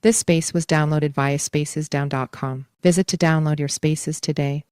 This space was downloaded via spacesdown.com. Visit to download your spaces today.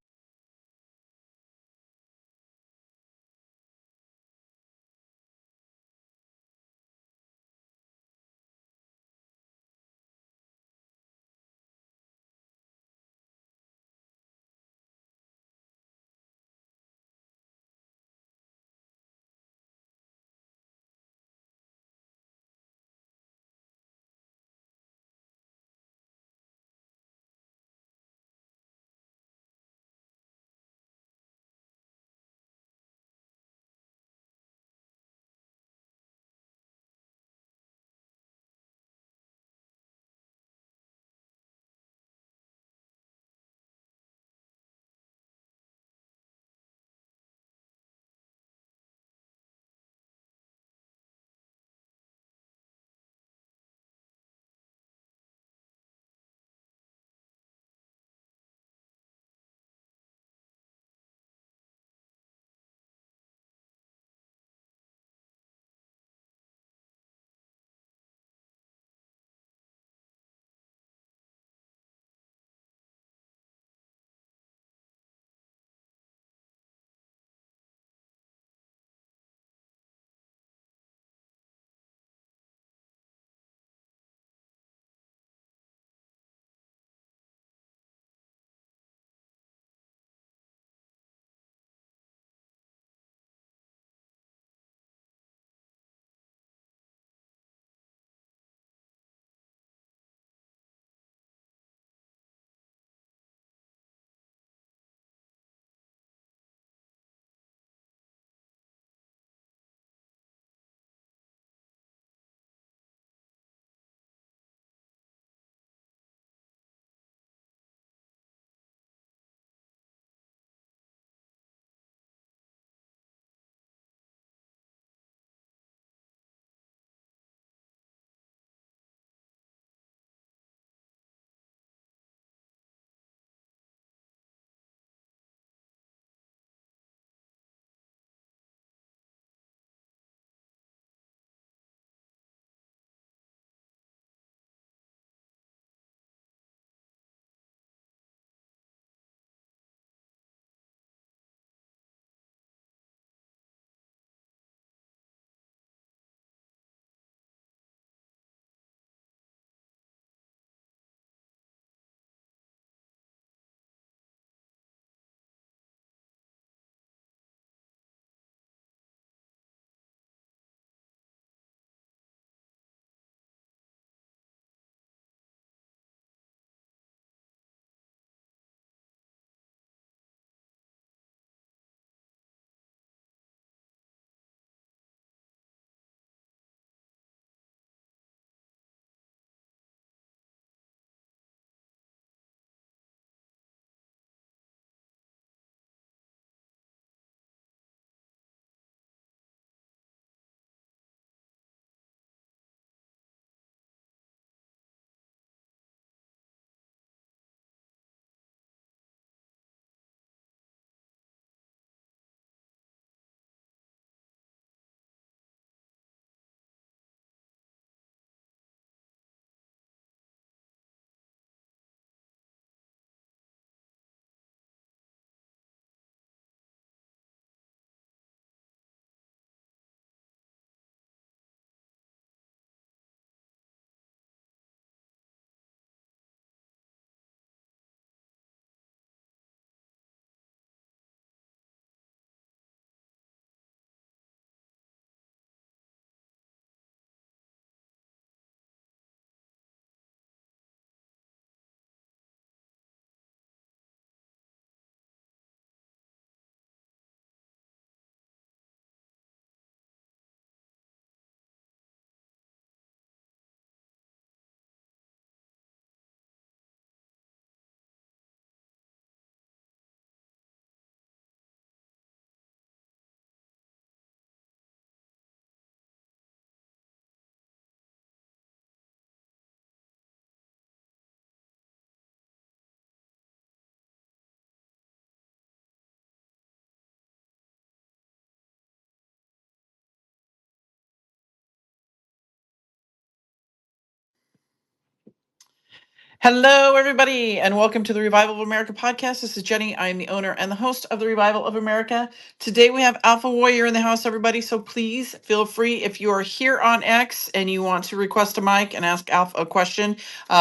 Hello, everybody, and welcome to the Revival of America podcast. This is Jenny. I am the owner and the host of the Revival of America. Today we have Alpha Warrior in the house, everybody. So please feel free, if you are here on X and you want to request a mic and ask Alpha a question,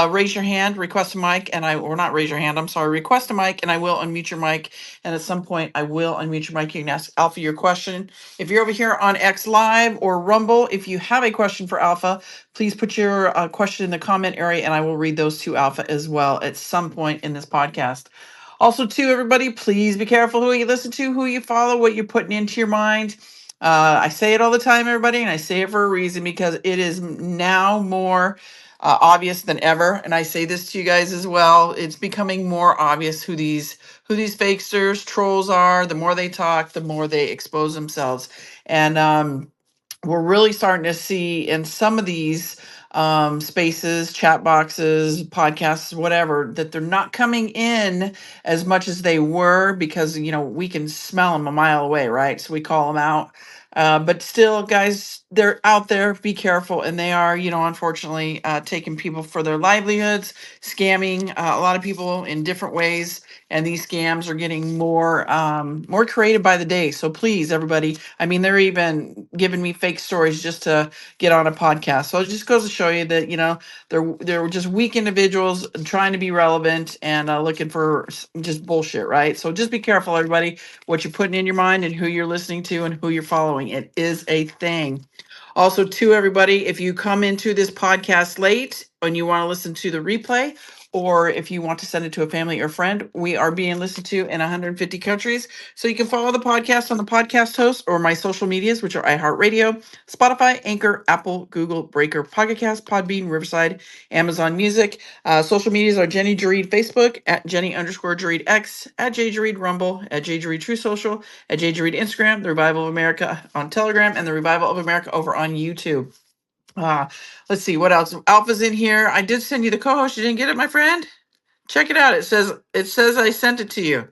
raise your hand, request a mic, or not raise your hand, I'm sorry, request a mic, and I will unmute your mic. And at some point, I will unmute your mic. You can ask Alpha your question. If you're over here on X Live or Rumble, if you have a question for Alpha, please put your question in the comment area and I will read those to Alpha as well at some point in this podcast. Also, too, everybody, please be careful who you listen to, who you follow, what you're putting into your mind. I say it all the time, everybody, and I say it for a reason because it is now more obvious than ever. And I say this to you guys as well. It's becoming more obvious who these fakesters, trolls are. The more they talk, the more they expose themselves. And we're really starting to see in some of these spaces, chat boxes, podcasts, whatever, that they're not coming in as much as they were because, we can smell them a mile away, right? So we call them out. But still, guys, they're out there. Be careful. And they are, unfortunately, taking people for their livelihoods, scamming a lot of people in different ways. And these scams are getting more creative by the day. So please, everybody, I mean, they're even giving me fake stories just to get on a podcast. So it just goes to show you that, they're just weak individuals trying to be relevant and looking for just bullshit, right? So just be careful, everybody, what you're putting in your mind and who you're listening to and who you're following. It is a thing. Also, to everybody, if you come into this podcast late and you want to listen to the replay, or if you want to send it to a family or friend, we are being listened to in 150 countries. So you can follow the podcast on the podcast host or my social medias, which are iHeartRadio, Spotify, Anchor, Apple, Google, Breaker, PocketCast, Podbean, Riverside, Amazon Music. Social medias are Jenny JERREAD Facebook, at Jenny_JERREAD X, at JJERREAD Rumble, at JJERREAD True Social, at JJERREAD Instagram, The Revival of America on Telegram, and The Revival of America over on YouTube. Uh, let's see what else. Alpha's in here. I did send you the co-host. You didn't get it, my friend? Check it out. It says I sent it to you.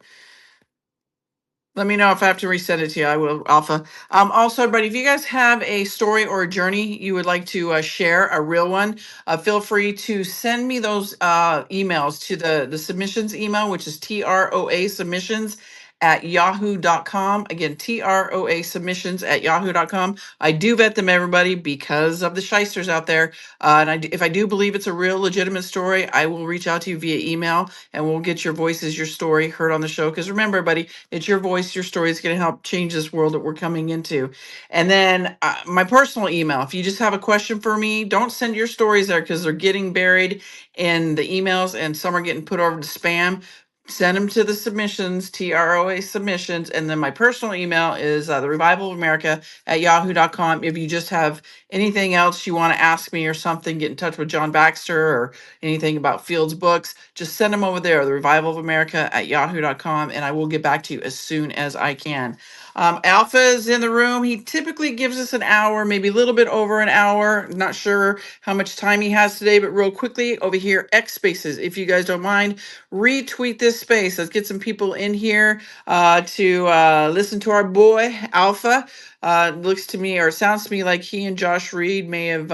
Let me know if I have to resend it to you. I will, Alpha. Also, everybody, if you guys have a story or a journey you would like to share, a real one, feel free to send me those emails to the submissions email, which is TROA submissions at yahoo.com. Again, TROA submissions at yahoo.com. I do vet them, everybody, because of the shysters out there. If I do believe it's a real legitimate story, I will reach out to you via email and we'll get your voices, your story heard on the show. Because remember, everybody, it's your voice, your story is going to help change this world that we're coming into. And then my personal email, if you just have a question for me, don't send your stories there because they're getting buried in the emails and some are getting put over to spam. Send them to the submissions, TROA submissions. And then my personal email is the Revival of America at yahoo.com. If you just have anything else you want to ask me or something, get in touch with John Baxter or anything about Field's books, just send them over there, the Revival of America at yahoo.com, and I will get back to you as soon as I can. Alpha is in the room. He typically gives us an hour, maybe a little bit over an hour. Not sure how much time he has today, but real quickly over here, X Spaces, if you guys don't mind, retweet this space. Let's get some people in here to listen to our boy, Alpha. Looks to me or sounds to me like he and Josh Reed may have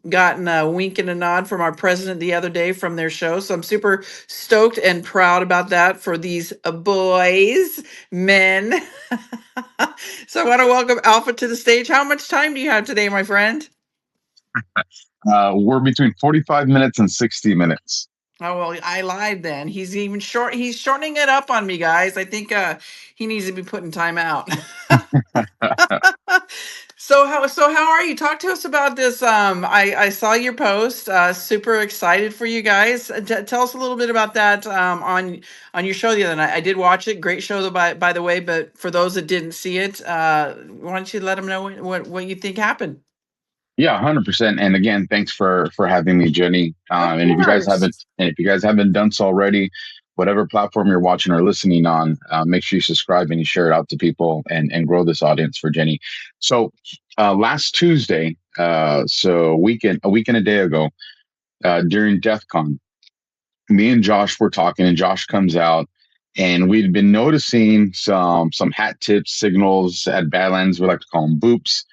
gotten a wink and a nod from our president the other day from their show. So I'm super stoked and proud about that for these boys, men. So I want to welcome Alpha to the stage. How much time do you have today, my friend? We're between 45 minutes and 60 minutes. Oh, well, I lied then. He's even short. He's shortening it up on me, guys. I think he needs to be putting time out. So how are you? Talk to us about this. I saw your post. Super excited for you guys. Tell us a little bit about that on your show the other night. I did watch it. Great show, though, by the way. But for those that didn't see it, why don't you let them know what you think happened? Yeah, 100%. And again, thanks for having me, Jenny. Of And course. if you guys haven't done so already, whatever platform you're watching or listening on, make sure you subscribe and you share it out to people and grow this audience for Jenny. So last Tuesday, so a week and a day ago, during DEF CON, me and Josh were talking, and Josh comes out, and we'd been noticing some hat tips, signals at Badlands. We like to call them boops.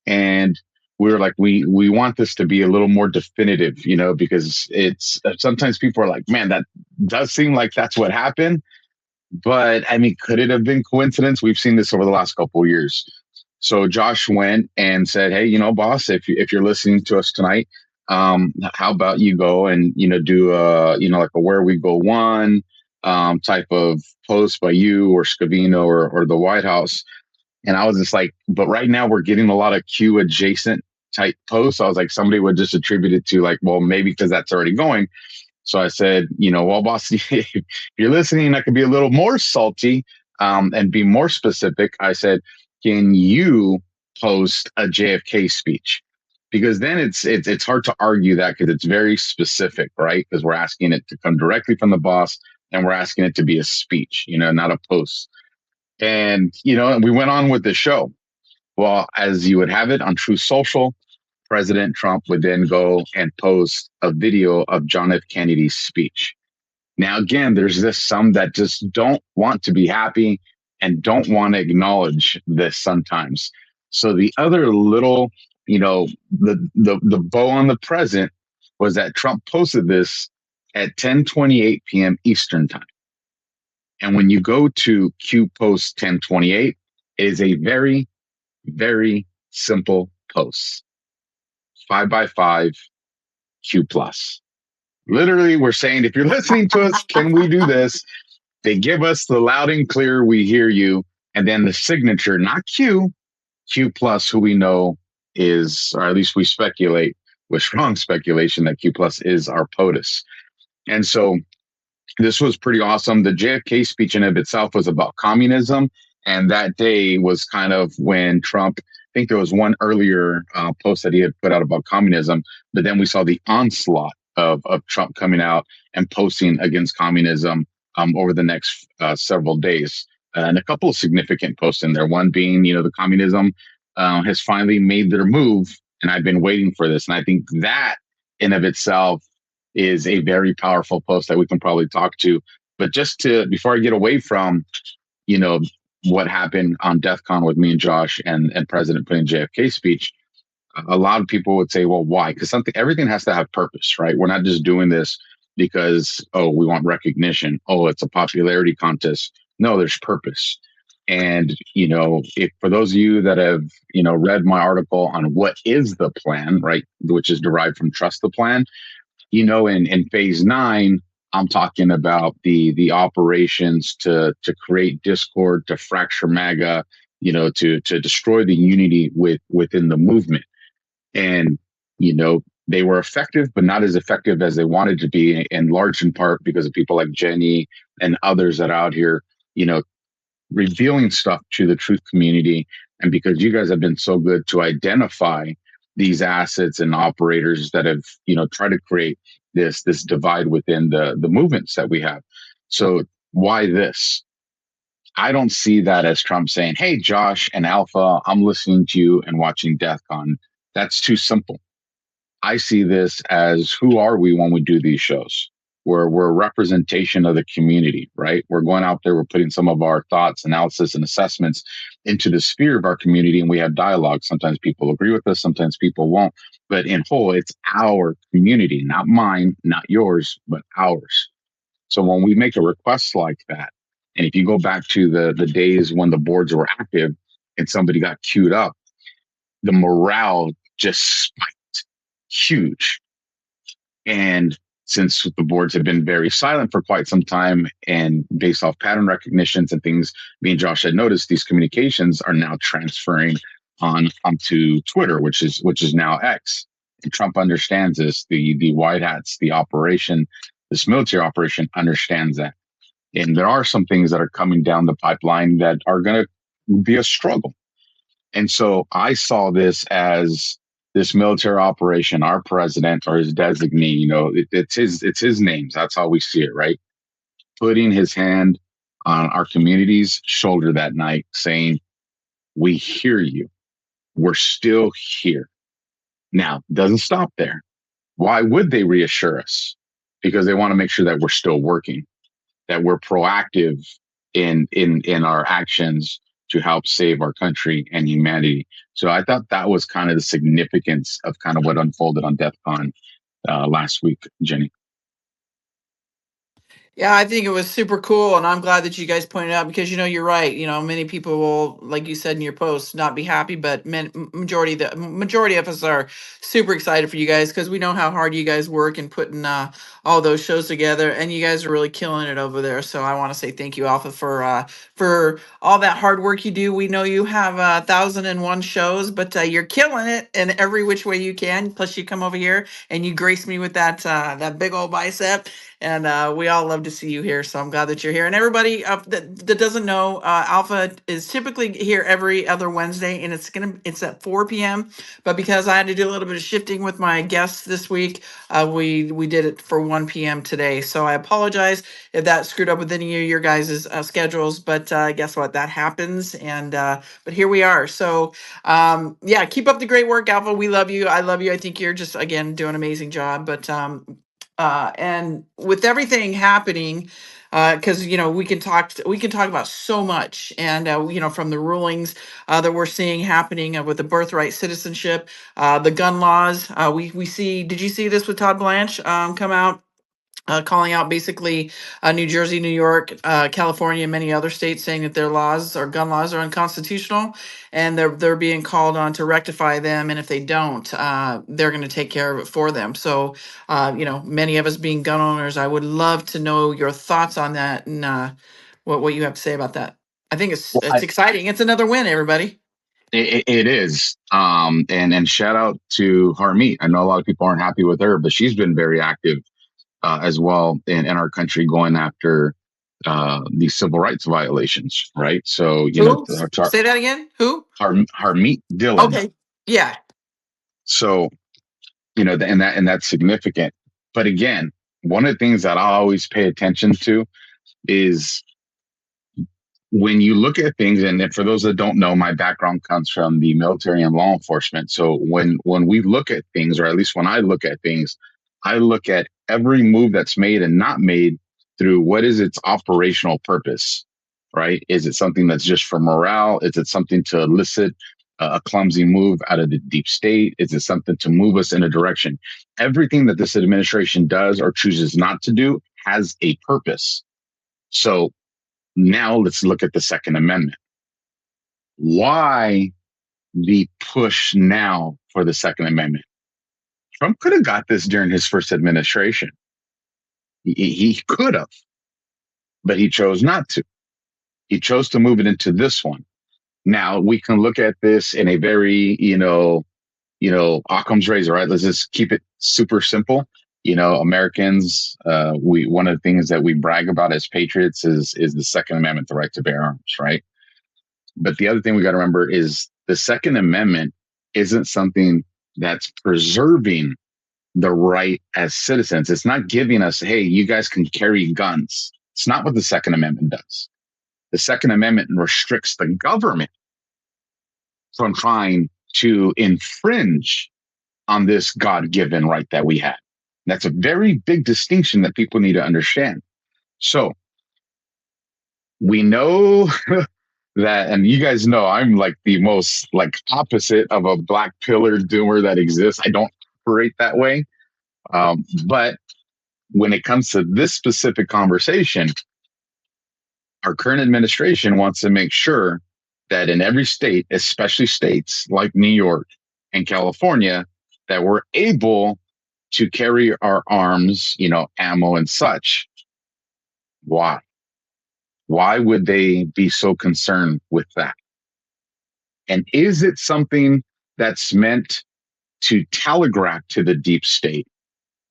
And we were like, we want this to be a little more definitive, because it's sometimes people are like, man, that does seem like that's what happened. But I mean, could it have been coincidence? We've seen this over the last couple of years. So Josh went and said, hey, boss, if you're listening to us tonight, how about you go and, do like a Where We Go One type of post by you or Scavino or the White House. And I was just like, but right now we're getting a lot of Q adjacent type posts. I was like, somebody would just attribute it to like, well, maybe because that's already going. So I said, well, boss, if you're listening, I could be a little more salty and be more specific. I said, can you post a JFK speech? Because then it's hard to argue that because it's very specific, right? Because we're asking it to come directly from the boss and we're asking it to be a speech, not a post. And, and we went on with the show. Well, as you would have it on Truth Social, President Trump would then go and post a video of John F. Kennedy's speech. Now, again, there's some that just don't want to be happy and don't want to acknowledge this sometimes. So the other little, the bow on the present was that Trump posted this at 10:28 p.m. Eastern time. And when you go to Q post 1028, it is a very, very simple post. 5x5 Q plus. Literally, we're saying, if you're listening to us, can we do this? They give us the loud and clear, we hear you. And then the signature, not Q plus, who we know is, or at least we speculate with strong speculation that Q plus is our POTUS. And so this was pretty awesome. The JFK speech in of itself was about communism. And that day was kind of when Trump, I think there was one earlier post that he had put out about communism, but then we saw the onslaught of Trump coming out and posting against communism over the next several days. And a couple of significant posts in there. One being, the communism has finally made their move. And I've been waiting for this. And I think that in of itself is a very powerful post that we can probably talk to. But just before I get away from, what happened on DEF CON with me and Josh and President putting JFK speech, a lot of people would say, well, why? Because everything has to have purpose, right? We're not just doing this because, we want recognition. Oh, it's a popularity contest. No, there's purpose. And, if for those of you that have, read my article on what is the plan, right, which is derived from Trust the Plan, in phase 9, I'm talking about the operations to create discord, to fracture MAGA, to destroy the unity within the movement. And, they were effective, but not as effective as they wanted to be, in large in part because of people like JENNI and others that are out here, revealing stuff to the truth community. And because you guys have been so good to identify these assets and operators that have, tried to create this divide within the movements that we have. So why this? I don't see that as Trump saying, hey, Josh and Alpha, I'm listening to you and watching DEF CON. That's too simple. I see this as, who are we when we do these shows? We're a representation of the community, right? We're going out there, we're putting some of our thoughts, analysis, and assessments into the sphere of our community, and we have dialogue. Sometimes people agree with us, sometimes people won't. But in whole, it's our community, not mine, not yours, but ours. So when we make a request like that, and if you go back to the days when the boards were active and somebody got queued up, the morale just spiked huge. And since the boards have been very silent for quite some time, and based off pattern recognitions and things, me and Josh had noticed these communications are now transferring onto Twitter, which is now X. And Trump understands this. The White Hats, the operation, this military operation understands that. And there are some things that are coming down the pipeline that are going to be a struggle. And so I saw this as this military operation, our president or his designee, it's his names. That's how we see it, right? Putting his hand on our community's shoulder that night, saying, we hear you. We're still here. Now, doesn't stop there. Why would they reassure us? Because they want to make sure that we're still working, that we're proactive in our actions to help save our country and humanity. So I thought that was kind of the significance of kind of what unfolded on DEF CON last week, Jenny. Yeah, I think it was super cool, and I'm glad that you guys pointed out because you're right. Many people will, like you said in your post, not be happy, but majority of us are super excited for you guys because we know how hard you guys work and putting all those shows together, and you guys are really killing it over there. So I want to say thank you, Alpha, for all that hard work you do. We know you have 1,001 shows, but you're killing it in every which way you can. Plus, you come over here and you grace me with that big old bicep. And we all love to see you here, so I'm glad that you're here. And everybody that doesn't know, Alpha is typically here every other Wednesday, and it's at 4 p.m. But because I had to do a little bit of shifting with my guests this week, we did it for 1 p.m. today. So I apologize if that screwed up with any of your guys' schedules, but guess what? That happens, and but here we are. So yeah, keep up the great work, Alpha. We love you. I love you. I think you're just again doing an amazing job. But and with everything happening, because we can talk about so much, and from the rulings that we're seeing happening with the birthright citizenship, the gun laws. We see. Did you see this with Todd Blanche come out? Calling out basically New Jersey, New York, California, and many other states, saying that their laws or gun laws are unconstitutional, and they're being called on to rectify them. And if they don't, they're going to take care of it for them. So, many of us being gun owners, I would love to know your thoughts on that and what you have to say about that. I think it's Well, it's exciting. It's another win, everybody. it is. And shout out to Harmeet. I know a lot of people aren't happy with her, but she's been very active as well in our country, going after these civil rights violations, right? So, Who? Say that again. Who? Harmeet Dillon. Okay. Yeah. So, and that's significant. But again, one of the things that I always pay attention to is when you look at things, and for those that don't know, my background comes from the military and law enforcement. So when we look at things, or at least when I look at things, I look at every move that's made and not made through what is its operational purpose, right? Is it something that's just for morale? Is it something to elicit a clumsy move out of the deep state? Is it something to move us in a direction? Everything that this administration does or chooses not to do has a purpose. So now let's look at the Second Amendment. Why the push now for the Second Amendment? Trump could have got this during his first administration. He could have, but he chose not to. He chose to move it into this one. Now we can look at this in a very, Occam's razor, right? Let's just keep it super simple. Americans, one of the things that we brag about as patriots is the Second Amendment, the right to bear arms, right? But the other thing we got to remember is the Second Amendment isn't something that's preserving the right as citizens. It's not giving us, hey, you guys can carry guns. It's not what the Second Amendment does. The Second Amendment restricts the government from trying to infringe on this God-given right that we have. That's a very big distinction that people need to understand. So we know that, and you guys know I'm like the most opposite of a black pillar doomer that exists. I don't operate that way. But when it comes to this specific conversation, our current administration wants to make sure that in every state, especially states like New York and California, that we're able to carry our arms, ammo and such. Why? Why would they be so concerned with that? And is it something that's meant to telegraph to the deep state?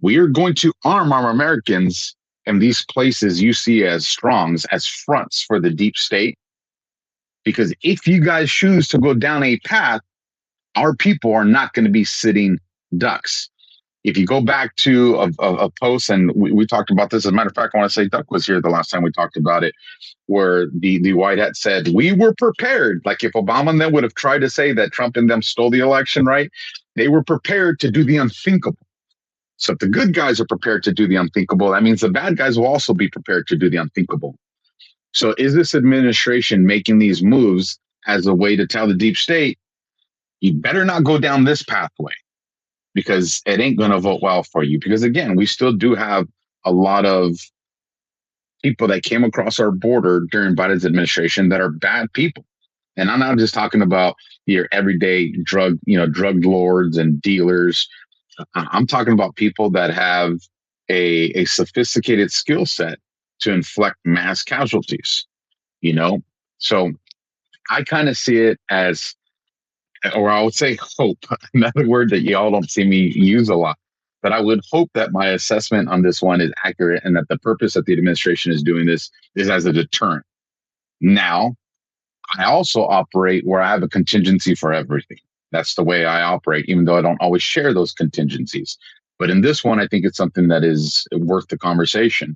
We are going to arm our Americans in these places you see as strongs, as fronts for the deep state. Because if you guys choose to go down a path, our people are not going to be sitting ducks. If you go back to a post, and we talked about this, as a matter of fact, I want to say Duck was here the last time we talked about it, where the white hat said, we were prepared. Like if Obama and them would have tried to say that Trump and them stole the election, right? They were prepared to do the unthinkable. So if the good guys are prepared to do the unthinkable, that means the bad guys will also be prepared to do the unthinkable. So is this administration making these moves as a way to tell the deep state, you better not go down this pathway because it ain't going to vote well for you. Because again, we still do have a lot of people that came across our border during Biden's administration that are bad people. And I'm not just talking about your everyday drug lords and dealers. I'm talking about people that have a sophisticated skill set to inflict mass casualties, you know? So I kind of see it as, or I would say hope, another word that y'all don't see me use a lot. But I would hope that my assessment on this one is accurate and that the purpose that the administration is doing this is as a deterrent. Now, I also operate where I have a contingency for everything. That's the way I operate, even though I don't always share those contingencies. But in this one, I think it's something that is worth the conversation.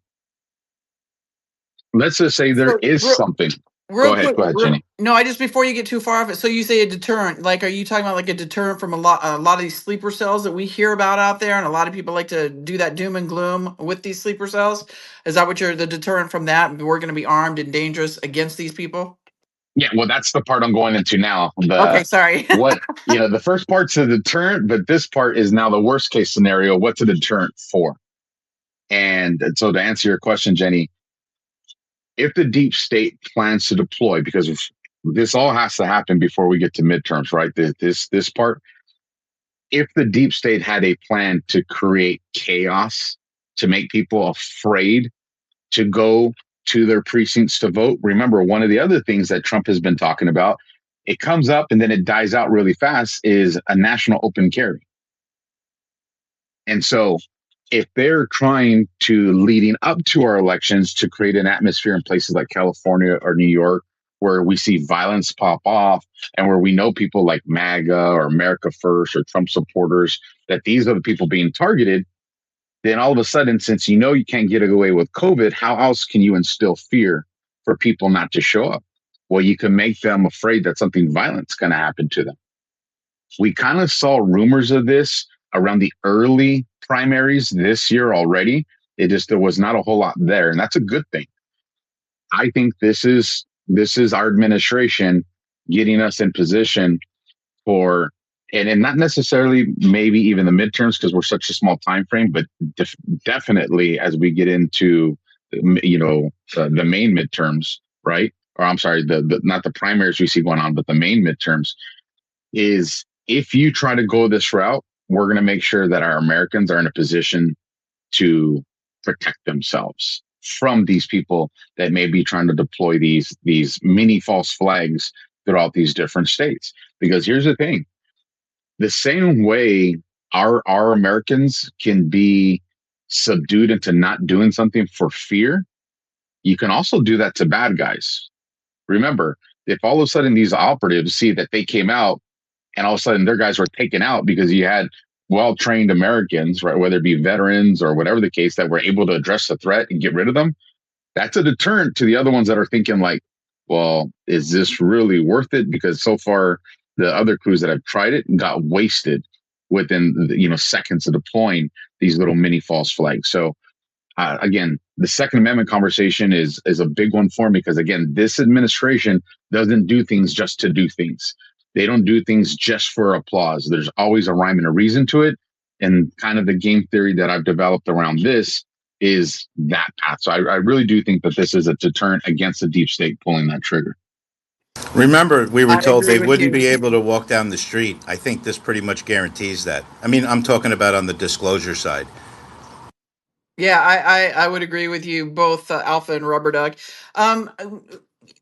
Let's just say there is something. Go ahead, Jenny. No, I just, before you get too far off it. So you say a deterrent, like, are you talking about like a deterrent from a lot of these sleeper cells that we hear about out there, and a lot of people like to do that doom and gloom with these sleeper cells? Is that what the deterrent from that? We're going to be armed and dangerous against these people? Yeah, well, that's the part I'm going into now. Okay, sorry. The first part's a deterrent, but this part is now the worst case scenario. What's a deterrent for? And so to answer your question, Jenny, if the deep state plans to deploy, because this all has to happen before we get to midterms, right? This part, if the deep state had a plan to create chaos, to make people afraid to go to their precincts to vote. Remember, one of the other things that Trump has been talking about, it comes up and then it dies out really fast, is a national open carry. And so if they're trying to, leading up to our elections, to create an atmosphere in places like California or New York, where we see violence pop off and where we know people like MAGA or America First or Trump supporters, that these are the people being targeted, then all of a sudden, since you know you can't get away with COVID, how else can you instill fear for people not to show up? Well, you can make them afraid that something violent's going to happen to them. We kind of saw rumors of this around the early primaries this year already. There was not a whole lot there, and that's a good thing. I think this is our administration getting us in position for, and not necessarily maybe even the midterms because we're such a small time frame, but definitely as we get into the main midterms, right? Or I'm sorry, the not the primaries we see going on, but the main midterms, is if you try to go this route, we're going to make sure that our Americans are in a position to protect themselves from these people that may be trying to deploy these mini false flags throughout these different states. Because here's the thing. The same way our Americans can be subdued into not doing something for fear, you can also do that to bad guys. Remember, if all of a sudden these operatives see that they came out and all of a sudden their guys were taken out because you had well-trained Americans, right, whether it be veterans or whatever the case, that were able to address the threat and get rid of them, that's a deterrent to the other ones that are thinking like, well, is this really worth it? Because so far, the other crews that have tried it got wasted within seconds of deploying these little mini false flags. So again, the Second Amendment conversation is a big one for me because, again, this administration doesn't do things just to do things. They don't do things just for applause. There's always a rhyme and a reason to it. And kind of the game theory that I've developed around this is that path. So I really do think that this is a deterrent against the deep state pulling that trigger. Remember, we were told they wouldn't be able to walk down the street. I think this pretty much guarantees that. I mean, I'm talking about on the disclosure side. Yeah, I would agree with you both, Alpha and Rubber Duck.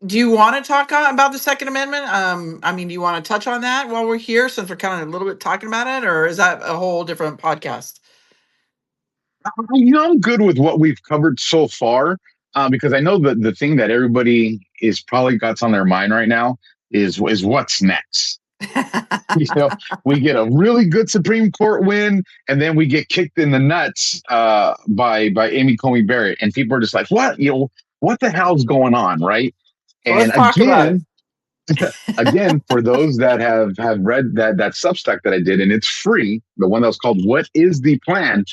Do you want to talk about the Second Amendment? I mean, do you want to touch on that while we're here, since we're kind of a little bit talking about it, or is that a whole different podcast? I'm good with what we've covered so far, because I know that the thing that everybody is probably got on their mind right now is what's next. We get a really good Supreme Court win, and then we get kicked in the nuts by Amy Coney Barrett, and people are just like, "What? What the hell's going on?" Right? And again, for those that have read that Substack that I did, and it's free, the one that was called "What is the Plan?"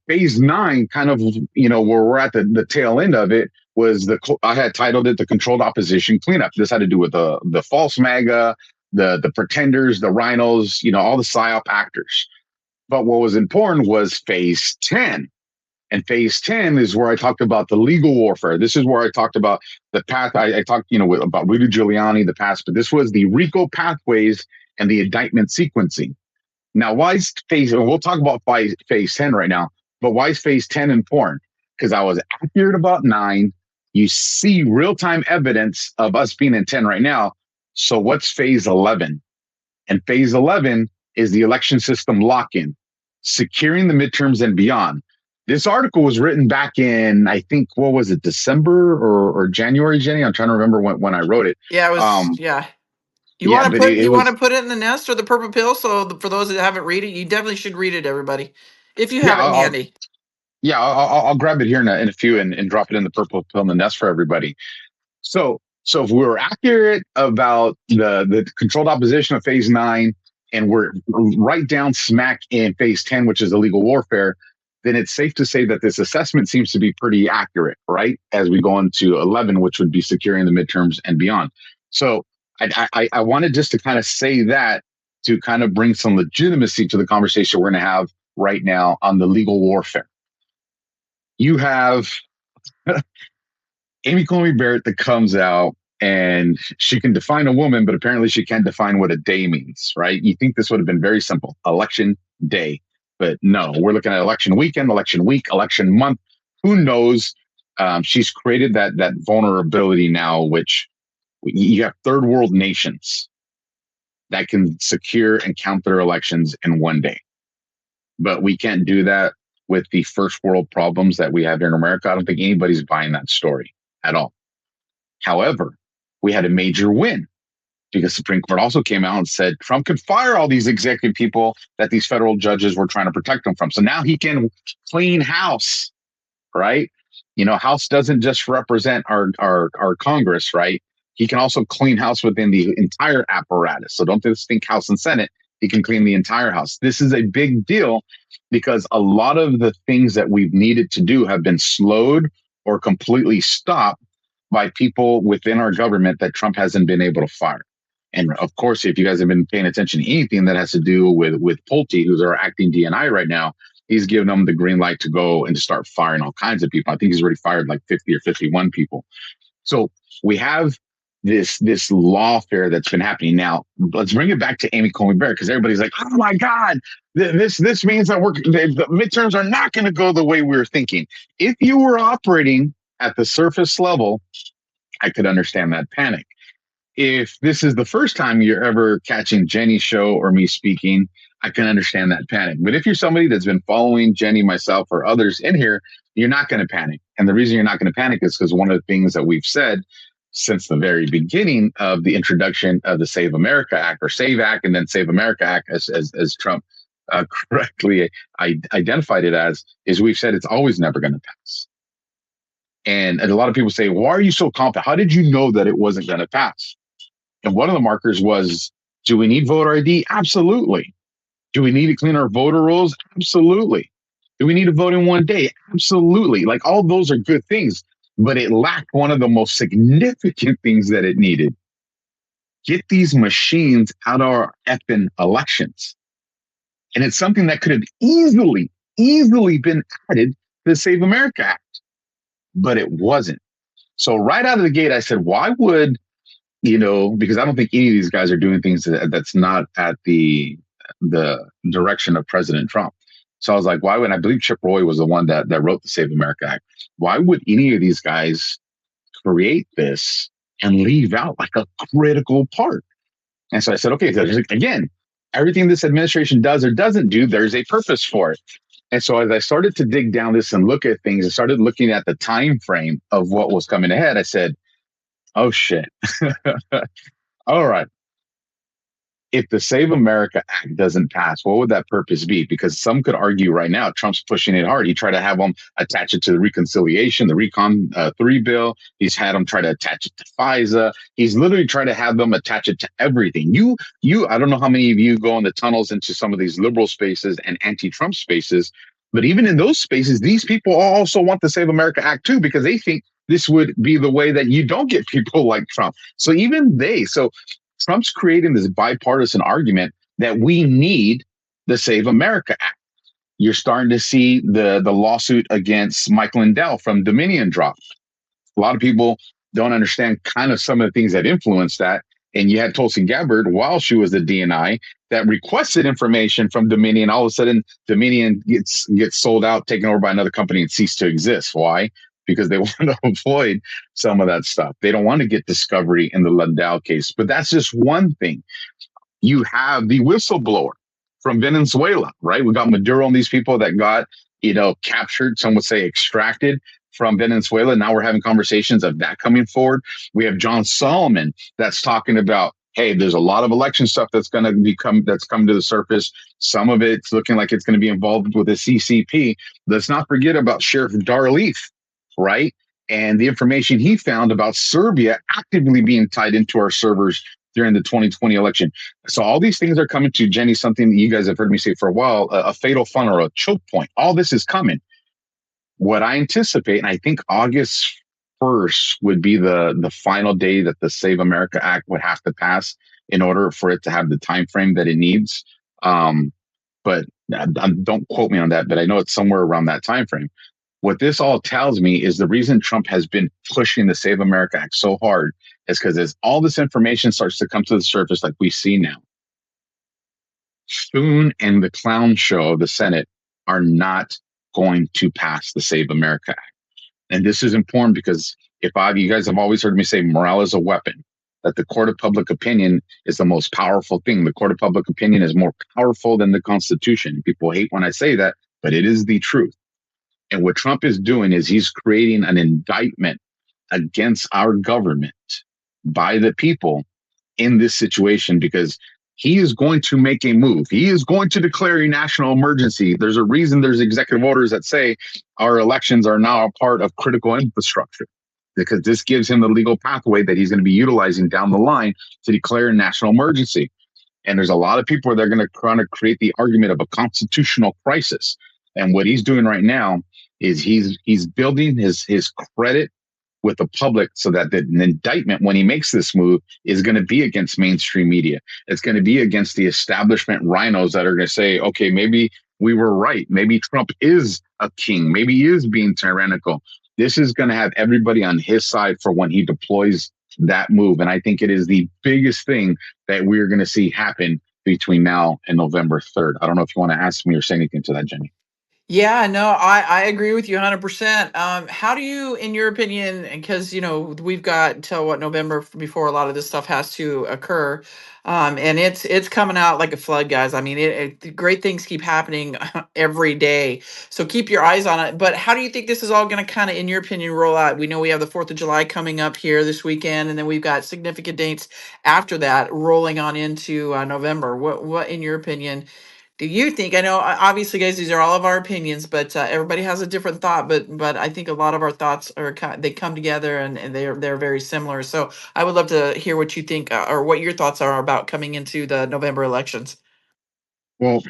Phase 9, kind of, where we're at the tail end of it, I had titled it the Controlled Opposition Cleanup. This had to do with the false MAGA, the pretenders, the rhinos, all the PSYOP actors. But what was important was phase 10. And phase 10 is where I talked about the legal warfare. This is where I talked about the path. I talked, about Rudy Giuliani, the past, but this was the RICO pathways and the indictment sequencing. Now, why is we'll talk about phase 10 right now, but why is phase 10 important? Because I was accurate about 9. You see real-time evidence of us being in 10 right now. So what's phase 11? And phase 11 is the election system lock-in, securing the midterms and beyond. This article was written back in, I think, what was it, December or January, Jenny? I'm trying to remember when I wrote it. Yeah, it was. Yeah. You yeah, want to put it in the nest or the purple pill? So for those that haven't read it, you definitely should read it, everybody, if you have it handy. I'll grab it here in a few and drop it in the purple pill in the nest for everybody. So if we were accurate about the controlled opposition of phase 9, and we're right down smack in phase 10, which is illegal warfare, then it's safe to say that this assessment seems to be pretty accurate, right? As we go into 11, which would be securing the midterms and beyond. So I wanted just to kind of say that to kind of bring some legitimacy to the conversation we're going to have right now on the legal warfare. You have Amy Coney Barrett that comes out and she can define a woman, but apparently she can't define what a day means, right? You think this would have been very simple, election day. But no, we're looking at election weekend, election week, election month. Who knows? She's created that vulnerability now, which you have third world nations that can secure and count their elections in one day. But we can't do that with the first world problems that we have here in America. I don't think anybody's buying that story at all. However, we had a major win, because Supreme Court also came out and said Trump could fire all these executive people that these federal judges were trying to protect him from. So now he can clean house, right? House doesn't just represent our Congress, right? He can also clean house within the entire apparatus. So don't just think House and Senate. He can clean the entire house. This is a big deal because a lot of the things that we've needed to do have been slowed or completely stopped by people within our government that Trump hasn't been able to fire. And of course, if you guys have been paying attention to anything that has to do with Pulte, who's our acting DNI right now, he's giving them the green light to go and to start firing all kinds of people. I think he's already fired like 50 or 51 people. So we have this lawfare that's been happening. Now, let's bring it back to Amy Coney Barrett, because everybody's like, oh my God, this means that the midterms are not going to go the way we were thinking. If you were operating at the surface level, I could understand that panic. If this is the first time you're ever catching Jenny's show or me speaking, I can understand that panic. But if you're somebody that's been following Jenny, myself, or others in here, you're not going to panic. And the reason you're not going to panic is because one of the things that we've said since the very beginning of the introduction of the Save America Act, or SAVE Act, and then Save America Act, as Trump correctly identified it as, is we've said it's always never going to pass. And a lot of people say, why are you so confident? How did you know that it wasn't going to pass? And one of the markers was, do we need voter ID? Absolutely. Do we need to clean our voter rolls? Absolutely. Do we need to vote in one day? Absolutely. Like, all those are good things, but it lacked one of the most significant things that it needed. Get these machines out of our effing elections. And it's something that could have easily been added to the Save America Act, but it wasn't. So right out of the gate, I said, why would, because I don't think any of these guys are doing things that's not at the direction of President Trump. So I was like, why would, I believe Chip Roy was the one that wrote the Save America Act. Why would any of these guys create this and leave out like a critical part? And so I said, okay, so again, everything this administration does or doesn't do, there's a purpose for it. And so as I started to dig down this and look at things, I started looking at the time frame of what was coming ahead. I said, oh shit. All right. If the Save America Act doesn't pass, what would that purpose be? Because some could argue right now, Trump's pushing it hard. He tried to have them attach it to the reconciliation, the Recon 3 bill. He's had them try to attach it to FISA. He's literally trying to have them attach it to everything. I don't know how many of you go in the tunnels into some of these liberal spaces and anti-Trump spaces, But even in those spaces, these people also want the Save America Act too, because they think this would be the way that you don't get people like Trump. So Trump's creating this bipartisan argument that we need the Save America Act. You're starting to see the lawsuit against Mike Lindell from Dominion drop. A lot of people don't understand kind of some of the things that influenced that. And you had Tulsi Gabbard, while she was the DNI, that requested information from Dominion. All of a sudden, Dominion gets sold out, taken over by another company, and ceased to exist. Why? Because they want to avoid some of that stuff. They don't want to get discovery in the Lindell case. But that's just one thing. You have the whistleblower from Venezuela, right? We got Maduro and these people that got, captured, some would say extracted from Venezuela. Now we're having conversations of that coming forward. We have John Solomon that's talking about, hey, there's a lot of election stuff that's come to the surface. Some of it's looking like it's going to be involved with the CCP. Let's not forget about Sheriff Darleaf, right? And the information he found about Serbia actively being tied into our servers during the 2020 election. So all these things are coming to, Jenny, something that you guys have heard me say for a while, a fatal funnel or a choke point. All this is coming. What I anticipate, and I think August 1st would be the final day that the Save America Act would have to pass in order for it to have the time frame that it needs. But don't quote me on that, but I know it's somewhere around that time frame. What this all tells me is the reason Trump has been pushing the Save America Act so hard is because as all this information starts to come to the surface like we see now, Spoon and the clown show of the Senate are not going to pass the Save America Act. And this is important because you guys have always heard me say morale is a weapon, that the court of public opinion is the most powerful thing. The court of public opinion is more powerful than the Constitution. People hate when I say that, but it is the truth. And what Trump is doing is he's creating an indictment against our government by the people in this situation because he is going to make a move. He is going to declare a national emergency. There's a reason there's executive orders that say our elections are now a part of critical infrastructure because this gives him the legal pathway that he's going to be utilizing down the line to declare a national emergency. And there's a lot of people that are going to try to create the argument of a constitutional crisis. And what he's doing right now is he's building his credit with the public so that the indictment, when he makes this move, is going to be against mainstream media. It's going to be against the establishment rhinos that are going to say, okay, maybe we were right. Maybe Trump is a king. Maybe he is being tyrannical. This is going to have everybody on his side for when he deploys that move. And I think it is the biggest thing that we're going to see happen between now and November 3rd. I don't know if you want to ask me or say anything to that, Jenny. Yeah, no, I agree with you 100%. How do you, in your opinion, because, we've got till November before a lot of this stuff has to occur. And it's coming out like a flood, guys. I mean, great things keep happening every day. So keep your eyes on it. But how do you think this is all going to kind of, in your opinion, roll out? We know we have the 4th of July coming up here this weekend, and then we've got significant dates after that rolling on into November. What, in your opinion, do you think? I know, obviously, guys, these are all of our opinions, but everybody has a different thought. But I think a lot of our thoughts they come together and they're very similar. So I would love to hear what you think or what your thoughts are about coming into the November elections. Well,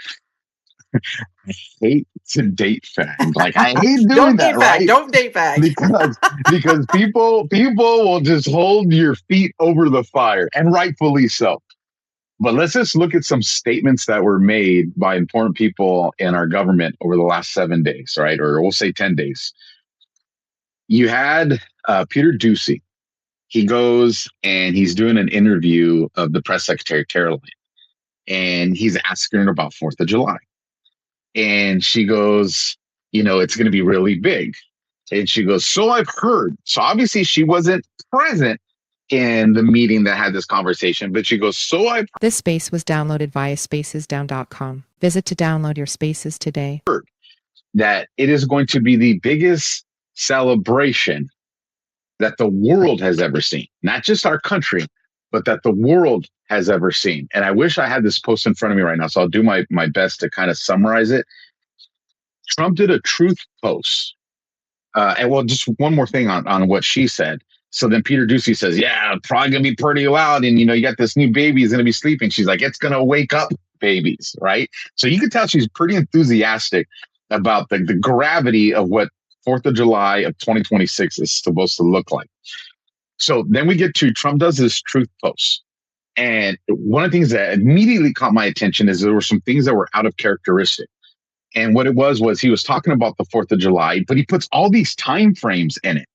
I hate to date fag. Like I hate doing that, right? Don't date fag. because people will just hold your feet over the fire, and rightfully so. But let's just look at some statements that were made by important people in our government over the last 7 days, right? Or we'll say 10 days. You had Peter Doocy. He goes and he's doing an interview of the press secretary, Caroline, and he's asking her about 4th of July. And she goes, it's going to be really big. And she goes, so I've heard. So obviously she wasn't present in the meeting that had this conversation, but she goes, so I've This space was downloaded via spacesdown.com. Visit to download your spaces today. heard that it is going to be the biggest celebration that the world has ever seen, not just our country, but that the world has ever seen. And I wish I had this post in front of me right now, so I'll do my best to kind of summarize it. Trump did a truth post. And well, just one more thing on what she said. So then Peter Doocy says, yeah, probably going to be pretty loud. And, you got this new baby is going to be sleeping. She's like, it's going to wake up babies, right? So you can tell she's pretty enthusiastic about the gravity of what 4th of July of 2026 is supposed to look like. So then we get to Trump does this truth post. And one of the things that immediately caught my attention is there were some things that were out of characteristic. And what it was he was talking about the 4th of July, but he puts all these time frames in it.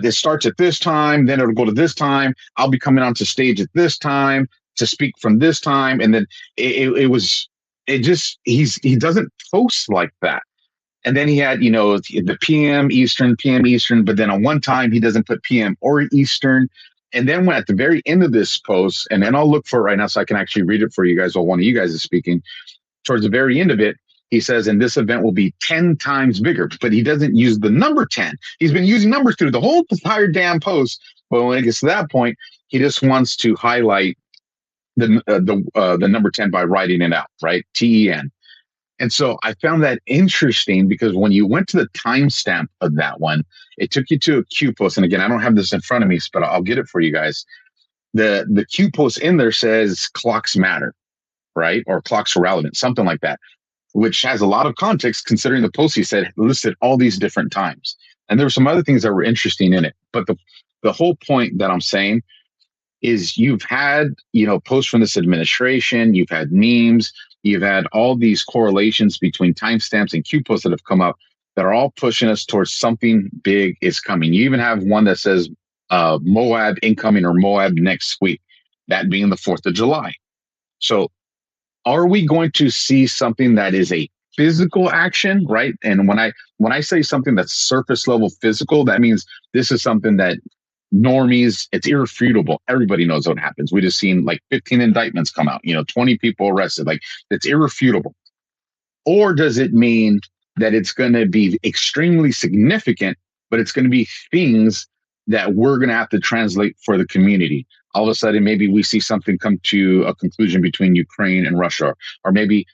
This starts at this time, then it'll go to this time. I'll be coming onto stage at this time to speak from this time. And then he doesn't post like that. And then he had, the PM Eastern, but then on one time he doesn't put PM or Eastern. And then when at the very end of this post, and then I'll look for it right now so I can actually read it for you guys while one of you guys is speaking, towards the very end of it, he says, and this event will be 10 times bigger, but he doesn't use the number 10. He's been using numbers through the whole entire damn post. But when it gets to that point, he just wants to highlight the number 10 by writing it out, right? TEN. And so I found that interesting because when you went to the timestamp of that one, it took you to a Q post. And again, I don't have this in front of me, but I'll get it for you guys. The Q post in there says clocks matter, right? Or clocks are relevant, something like that, which has a lot of context considering the post he said listed all these different times. And there were some other things that were interesting in it. But the whole point that I'm saying is you've had, posts from this administration, you've had memes, you've had all these correlations between timestamps and Q posts that have come up that are all pushing us towards something big is coming. You even have one that says Moab incoming or Moab next week, that being the 4th of July. So are we going to see something that is a physical action, right? And when I say something that's surface level physical, that means this is something that normies, it's irrefutable. Everybody knows what happens. We just seen like 15 indictments come out, 20 people arrested. Like, it's irrefutable. Or does it mean that it's going to be extremely significant, but it's going to be things that we're going to have to translate for the community? All of a sudden, maybe we see something come to a conclusion between Ukraine and Russia, or maybe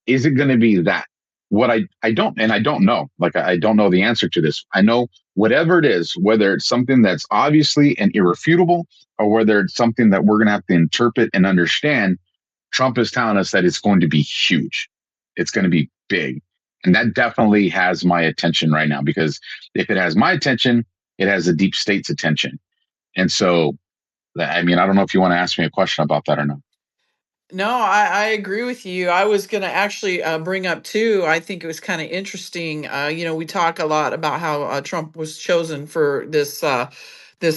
is it going to be that? What I don't know, I don't know the answer to this. I know whatever it is, whether it's something that's obviously and irrefutable, or whether it's something that we're going to have to interpret and understand, Trump is telling us that it's going to be huge. It's going to be big. And that definitely has my attention right now, because if it has my attention, it has the deep state's attention. And so, I don't know if you want to ask me a question about that or not. No, I agree with you. I was going to actually bring up too. I think it was kind of interesting. We talk a lot about how Trump was chosen for this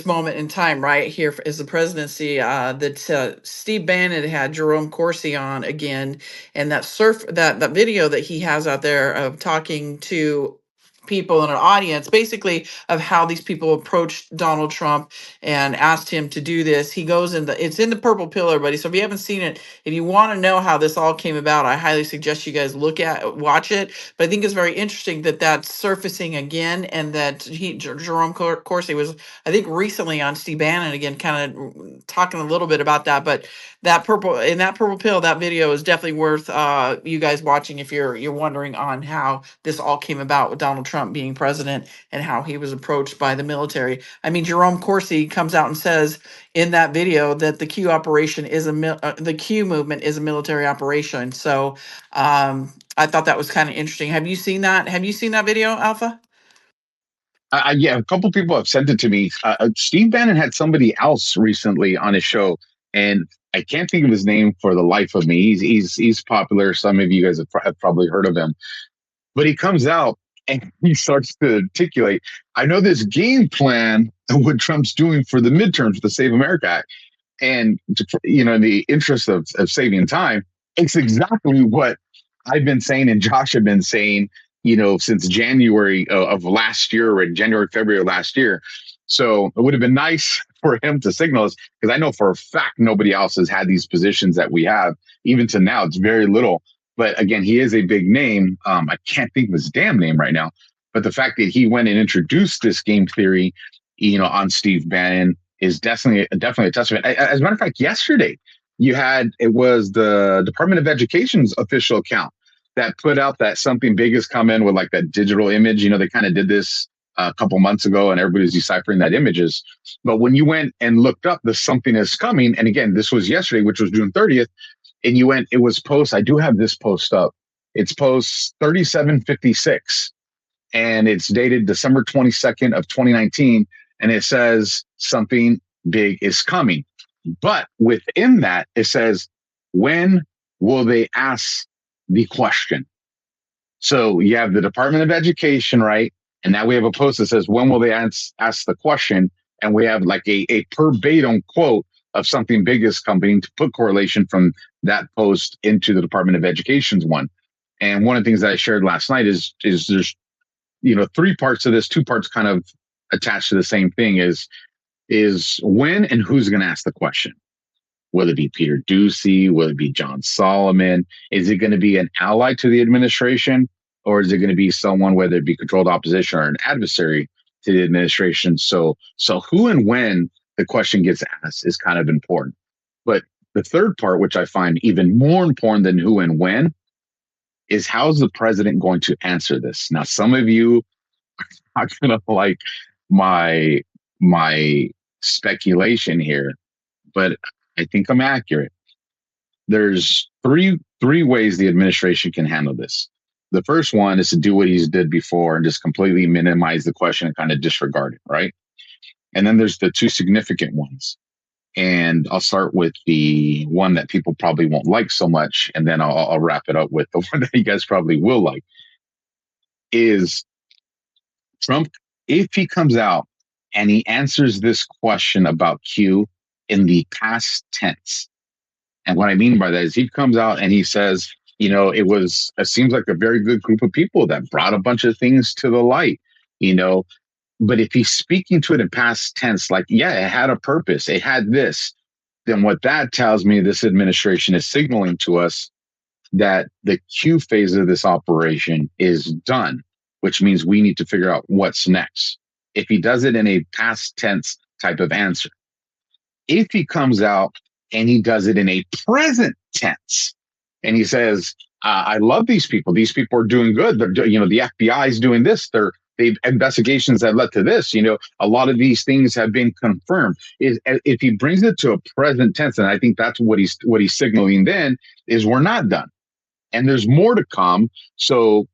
moment in time, right here as the presidency. That Steve Bannon had Jerome Corsi on again, and that video that he has out there of talking to people in an audience, basically of how these people approached Donald Trump and asked him to do this. He goes it's in the Purple Pill, everybody. So if you haven't seen it, if you want to know how this all came about, I highly suggest you guys watch it. But I think it's very interesting that that's surfacing again, and that Jerome Corsi was, I think, recently on Steve Bannon again, kind of talking a little bit about that. But that Purple Pill, that video is definitely worth you guys watching if you're wondering on how this all came about with Donald Trump being president and how he was approached by the military. Jerome Corsi comes out and says in that video that the Q operation is the Q movement is a military operation. So I thought that was kind of interesting. Have you seen that? Have you seen that video, Alpha? Yeah, a couple people have sent it to me. Steve Bannon had somebody else recently on his show, and I can't think of his name for the life of me. He's popular. Some of you guys have probably heard of him. But he comes out and he starts to articulate, I know this game plan of what Trump's doing for the midterms with the Save America Act. And, in the interest of saving time, it's exactly what I've been saying and Josh have been saying, since January of last year, or January, February of last year. So it would have been nice for him to signal us, because I know for a fact nobody else has had these positions that we have. Even to now, it's very little. But again, he is a big name. I can't think of his damn name right now. But the fact that he went and introduced this game theory, on Steve Bannon is definitely a testament. As a matter of fact, yesterday it was the Department of Education's official account that put out that something big is coming with that digital image. They kind of did this a couple months ago, and everybody's deciphering that images. But when you went and looked up the something is coming, and again, this was yesterday, which was June 30th, and you went, it was post. I do have this post up. It's post 3756, and it's dated December 22nd of 2019. And it says something big is coming. But within that, it says, when will they ask the question? So you have the Department of Education, right? And now we have a post that says, when will they ask the question? And we have like a verbatim quote of something big is coming to put correlation from that post into the Department of Education's one. And one of the things that I shared last night is there's, three parts of this, two parts kind of attached to the same thing is when and who's going to ask the question. Will it be Peter Ducey? Will it be John Solomon? Is it going to be an ally to the administration? Or is it going to be someone, whether it be controlled opposition or an adversary to the administration? So who and when the question gets asked is kind of important. But the third part, which I find even more important than who and when, is how's the president going to answer this? Now, some of you are going to like my speculation here, but I think I'm accurate. There's three ways the administration can handle this. The first one is to do what he's did before and just completely minimize the question and kind of disregard it, right? And then there's the two significant ones. And I'll start with the one that people probably won't like so much, and then I'll wrap it up with the one that you guys probably will like. Is Trump, if he comes out and he answers this question about Q in the past tense. And what I mean by that is he comes out and he says, it seems like a very good group of people that brought a bunch of things to the light, but if he's speaking to it in past tense, like, yeah, it had a purpose, it had this, then what that tells me, this administration is signaling to us that the Q phase of this operation is done, which means we need to figure out what's next. If he does it in a past tense type of answer, if he comes out and he does it in a present tense and he says, I love these people. These people are doing good. They're, the FBI is doing this. They've investigations that led to this. A lot of these things have been confirmed. If he brings it to a present tense, and I think that's what he's signaling then, is we're not done. And there's more to come. So,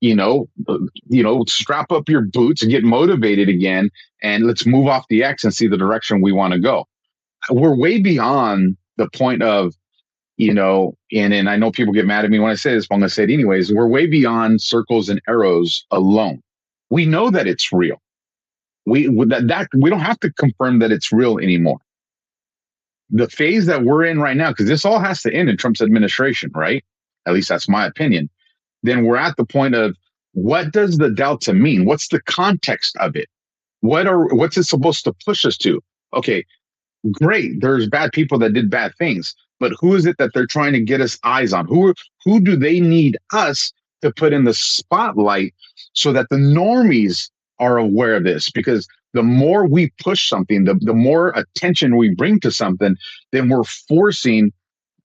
strap up your boots and get motivated again. And let's move off the X and see the direction we want to go. We're way beyond the point of, and I know people get mad at me when I say this, but I'm going to say it anyways. We're way beyond circles and arrows alone. We know that it's real. We don't have to confirm that it's real anymore. The phase that we're in right now, because this all has to end in Trump's administration, right? At least that's my opinion. Then we're at the point of, what does the delta mean? What's the context of it? What's it supposed to push us to? Okay, great. There's bad people that did bad things, but who is it that they're trying to get us eyes on? Who do they need us to put in the spotlight so that the normies are aware of this? Because the more we push something, the more attention we bring to something, then we're forcing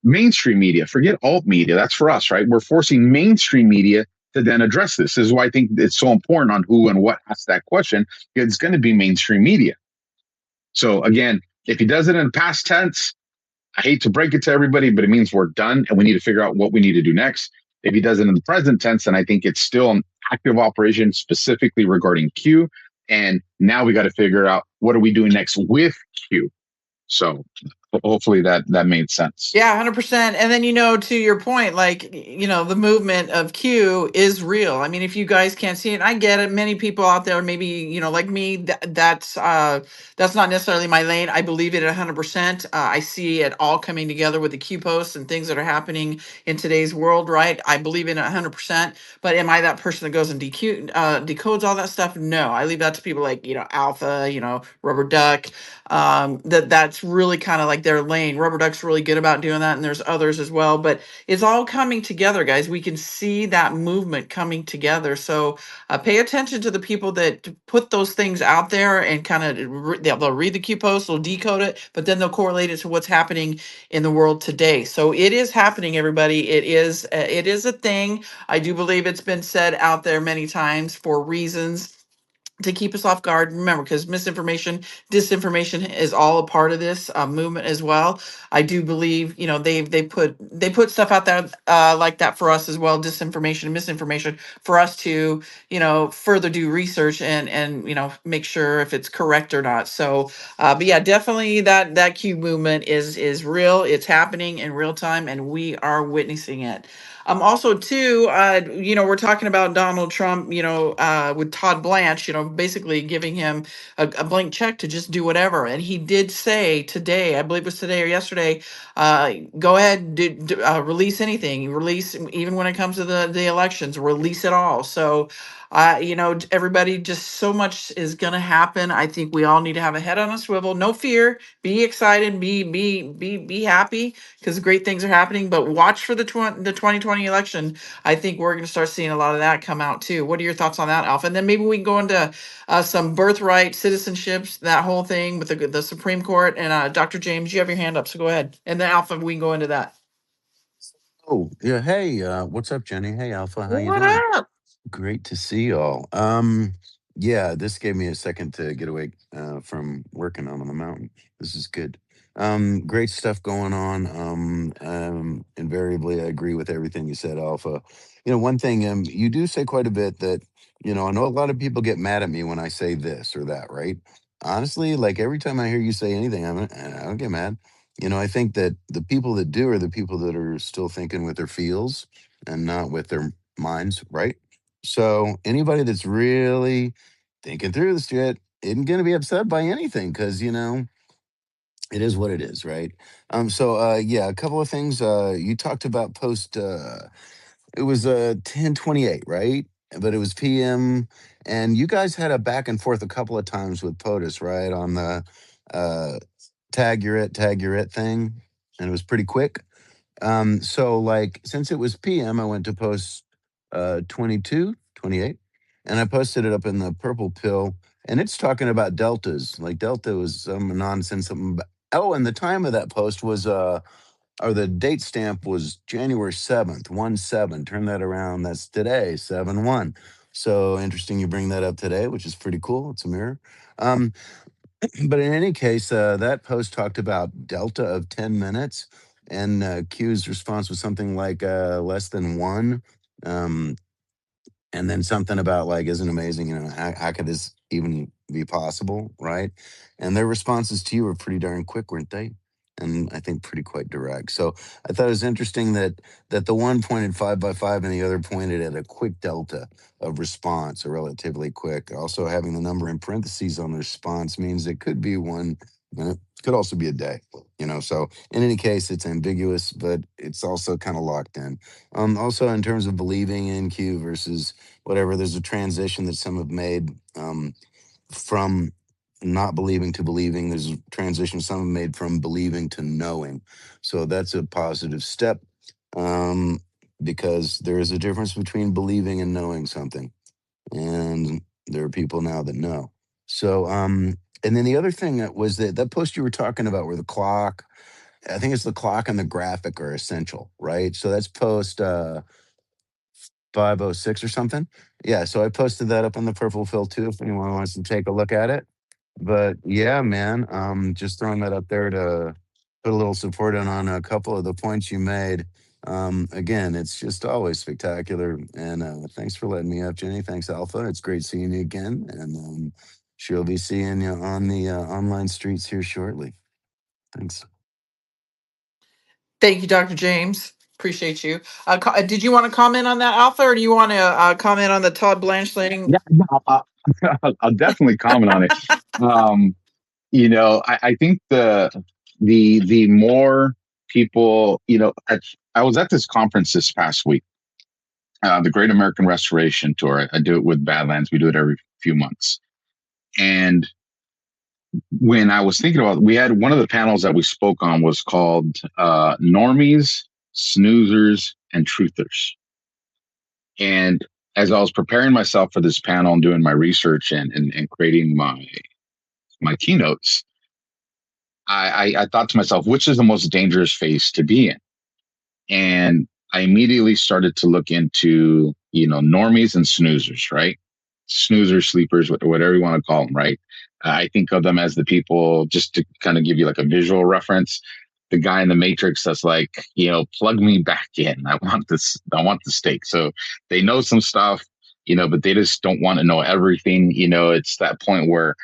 mainstream media, forget alt media, that's for us, right? We're forcing mainstream media to then address this. This is why I think it's so important on who and what asks that question. It's going to be mainstream media. So again, if he does it in past tense, I hate to break it to everybody, but it means we're done and we need to figure out what we need to do next. If he does it in the present tense, then I think it's still an active operation specifically regarding Q. And now we got to figure out, what are we doing next with Q? So hopefully that made sense. Yeah, 100%. And then, to your point, the movement of Q is real. I mean, if you guys can't see it, I get it. Many people out there, maybe, like me, that's not necessarily my lane. I believe it 100%. I see it all coming together with the Q posts and things that are happening in today's world, right? I believe in it 100%. But am I that person that goes and decodes all that stuff? No, I leave that to people like, Alpha, Rubber Duck. That's really kind of like their lane. Rubber Duck's really good about doing that, and there's others as well. But it's all coming together, guys. We can see that movement coming together. So pay attention to the people that put those things out there and kind of they'll read the Q post, they'll decode it, but then they'll correlate it to what's happening in the world today. So it is happening, everybody. It is a thing. I do believe it's been said out there many times for reasons. to keep us off guard. Remember, because misinformation, disinformation is all a part of this movement as well. I do believe, they put stuff out there like that for us as well, disinformation and misinformation, for us to further do research and make sure if it's correct or not. So, but yeah, definitely that Q movement is real. It's happening in real time, and we are witnessing it. Also, too, we're talking about Donald Trump, with Todd Blanche, basically giving him a blank check to just do whatever. And he did say today, I believe it was today or yesterday, go ahead, release anything, release, even when it comes to the elections, release it all. So, everybody, just so much is going to happen. I think we all need to have a head on a swivel, no fear, be excited, be happy, because great things are happening. But watch for the 2020 election. I think we're going to start seeing a lot of that come out too. What are your thoughts on that, Alpha? And then maybe we can go into some birthright citizenships, that whole thing with the Supreme Court. And Dr. James, you have your hand up, so go ahead. And then Alpha, we can go into that. Oh, yeah. Hey, what's up, Jenny? Hey, Alpha. How you What doing? up? Great to see y'all. Yeah, this gave me a second to get away from working out on the mountain. This is good. Great stuff going on. Invariably, I agree with everything you said, Alpha. One thing, you do say quite a bit that, I know a lot of people get mad at me when I say this or that, right? Honestly, like every time I hear you say anything, I don't get mad. I think that the people that do are the people that are still thinking with their feels and not with their minds, right? So anybody that's really thinking through the shit isn't going to be upset by anything because, it is what it is, right? Yeah, a couple of things. You talked about post, it was 10:28, right? But it was PM. And you guys had a back and forth a couple of times with POTUS, right? On the uh, tag your it thing. And it was pretty quick. So like since it was PM, I went to post 22, 28, and I posted it up in the purple pill, and it's talking about deltas. Like delta was some nonsense. Oh, and the time of that post was or the date stamp was January 7th, 1/7. Turn that around. That's today, 7/1. So interesting you bring that up today, which is pretty cool. It's a mirror. Um, but in any case, that post talked about delta of 10 minutes, and Q's response was something like less than one. Um, and then something about like, isn't amazing, how could this even be possible, right? And their responses to you were pretty darn quick, weren't they? And I think pretty quite direct. So I thought it was interesting that the one pointed 5 by 5 and the other pointed at a quick delta of response, or relatively quick. Also, having the number in parentheses on the response means it could be 1 minute, could also be a day. So in any case, it's ambiguous, but it's also kind of locked in. Also, in terms of believing in Q versus whatever, there's a transition that some have made from not believing to believing. There's a transition some have made from believing to knowing. So that's a positive step, because there is a difference between believing and knowing something. And there are people now that know. So, and then the other thing that was that post you were talking about where the clock, I think it's the clock and the graphic are essential, right? So that's post 506 or something. Yeah, so I posted that up on the purple fill too if anyone wants to take a look at it. But yeah, man, just throwing that up there to put a little support in on a couple of the points you made. Again, it's just always spectacular. And thanks for letting me up, Jenny. Thanks, Alpha. It's great seeing you again. And she'll be seeing you on the online streets here shortly. Thanks. Thank you, Dr. James. Appreciate you. Did you want to comment on that, Alpha, or do you want to comment on the Todd Blanche thing? Yeah, no, I'll definitely comment on it. I think the more people, I was at this conference this past week, the Great American Restoration Tour. I do it with Badlands. We do it every few months. And when I was thinking about it, we had one of the panels that we spoke on was called Normies, Snoozers, and Truthers. And as I was preparing myself for this panel and doing my research and creating my keynotes, I thought to myself, which is the most dangerous phase to be in? And I immediately started to look into, normies and snoozers, right? snoozers, sleepers, whatever you want to call them, right? I think of them as the people, just to kind of give you like a visual reference, the guy in the Matrix that's like, plug me back in. I want this. I want the steak. So they know some stuff, but they just don't want to know everything. It's that point where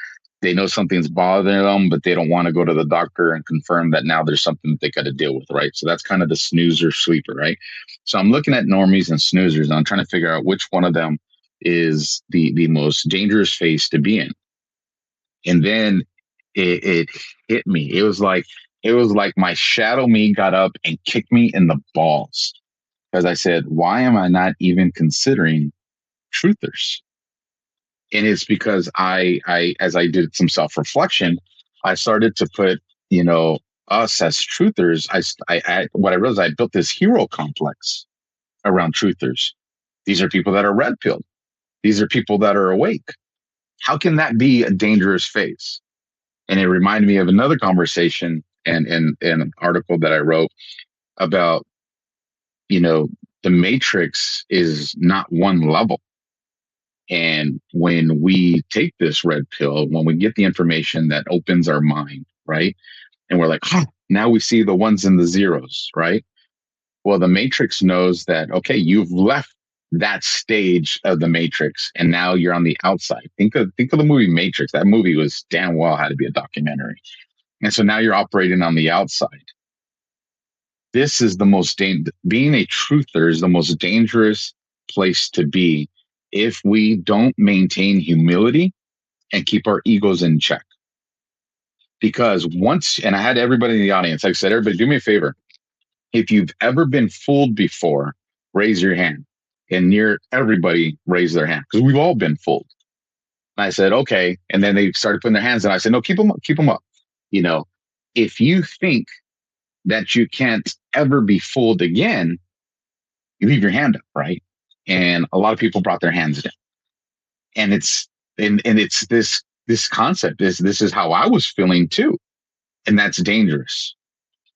they know something's bothering them, but they don't want to go to the doctor and confirm that now there's something that they got to deal with, right? So that's kind of the snoozer sleeper, right? So I'm looking at normies and snoozers, and I'm trying to figure out which one of them is the most dangerous phase to be in. And then it hit me. It was like my shadow me got up and kicked me in the balls, because I said, why am I not even considering truthers? And it's because I as I did some self-reflection, I started to put, us as truthers. What I realized, I built this hero complex around truthers. These are people that are red pilled. These are people that are awake. How can that be a dangerous phase? And it reminded me of another conversation and an article that I wrote about, the matrix is not one level. And when we take this red pill, when we get the information that opens our mind, right? And we're like, now we see the ones and the zeros, right? Well, the matrix knows that, okay, you've left that stage of the matrix and now you're on the outside. Think of the movie Matrix. That movie was damn well had to be a documentary. And so now you're operating on the outside. This is the most being a truther is the most dangerous place to be if we don't maintain humility and keep our egos in check. Because and I had everybody in the audience, like I said, everybody do me a favor. If you've ever been fooled before, raise your hand. And near everybody raised their hand, because we've all been fooled. And I said, okay. And then they started putting their hands and I said, no, keep them up. If you think that you can't ever be fooled again, you leave your hand up, right? And a lot of people brought their hands down. And it's this concept this is how I was feeling too. And that's dangerous.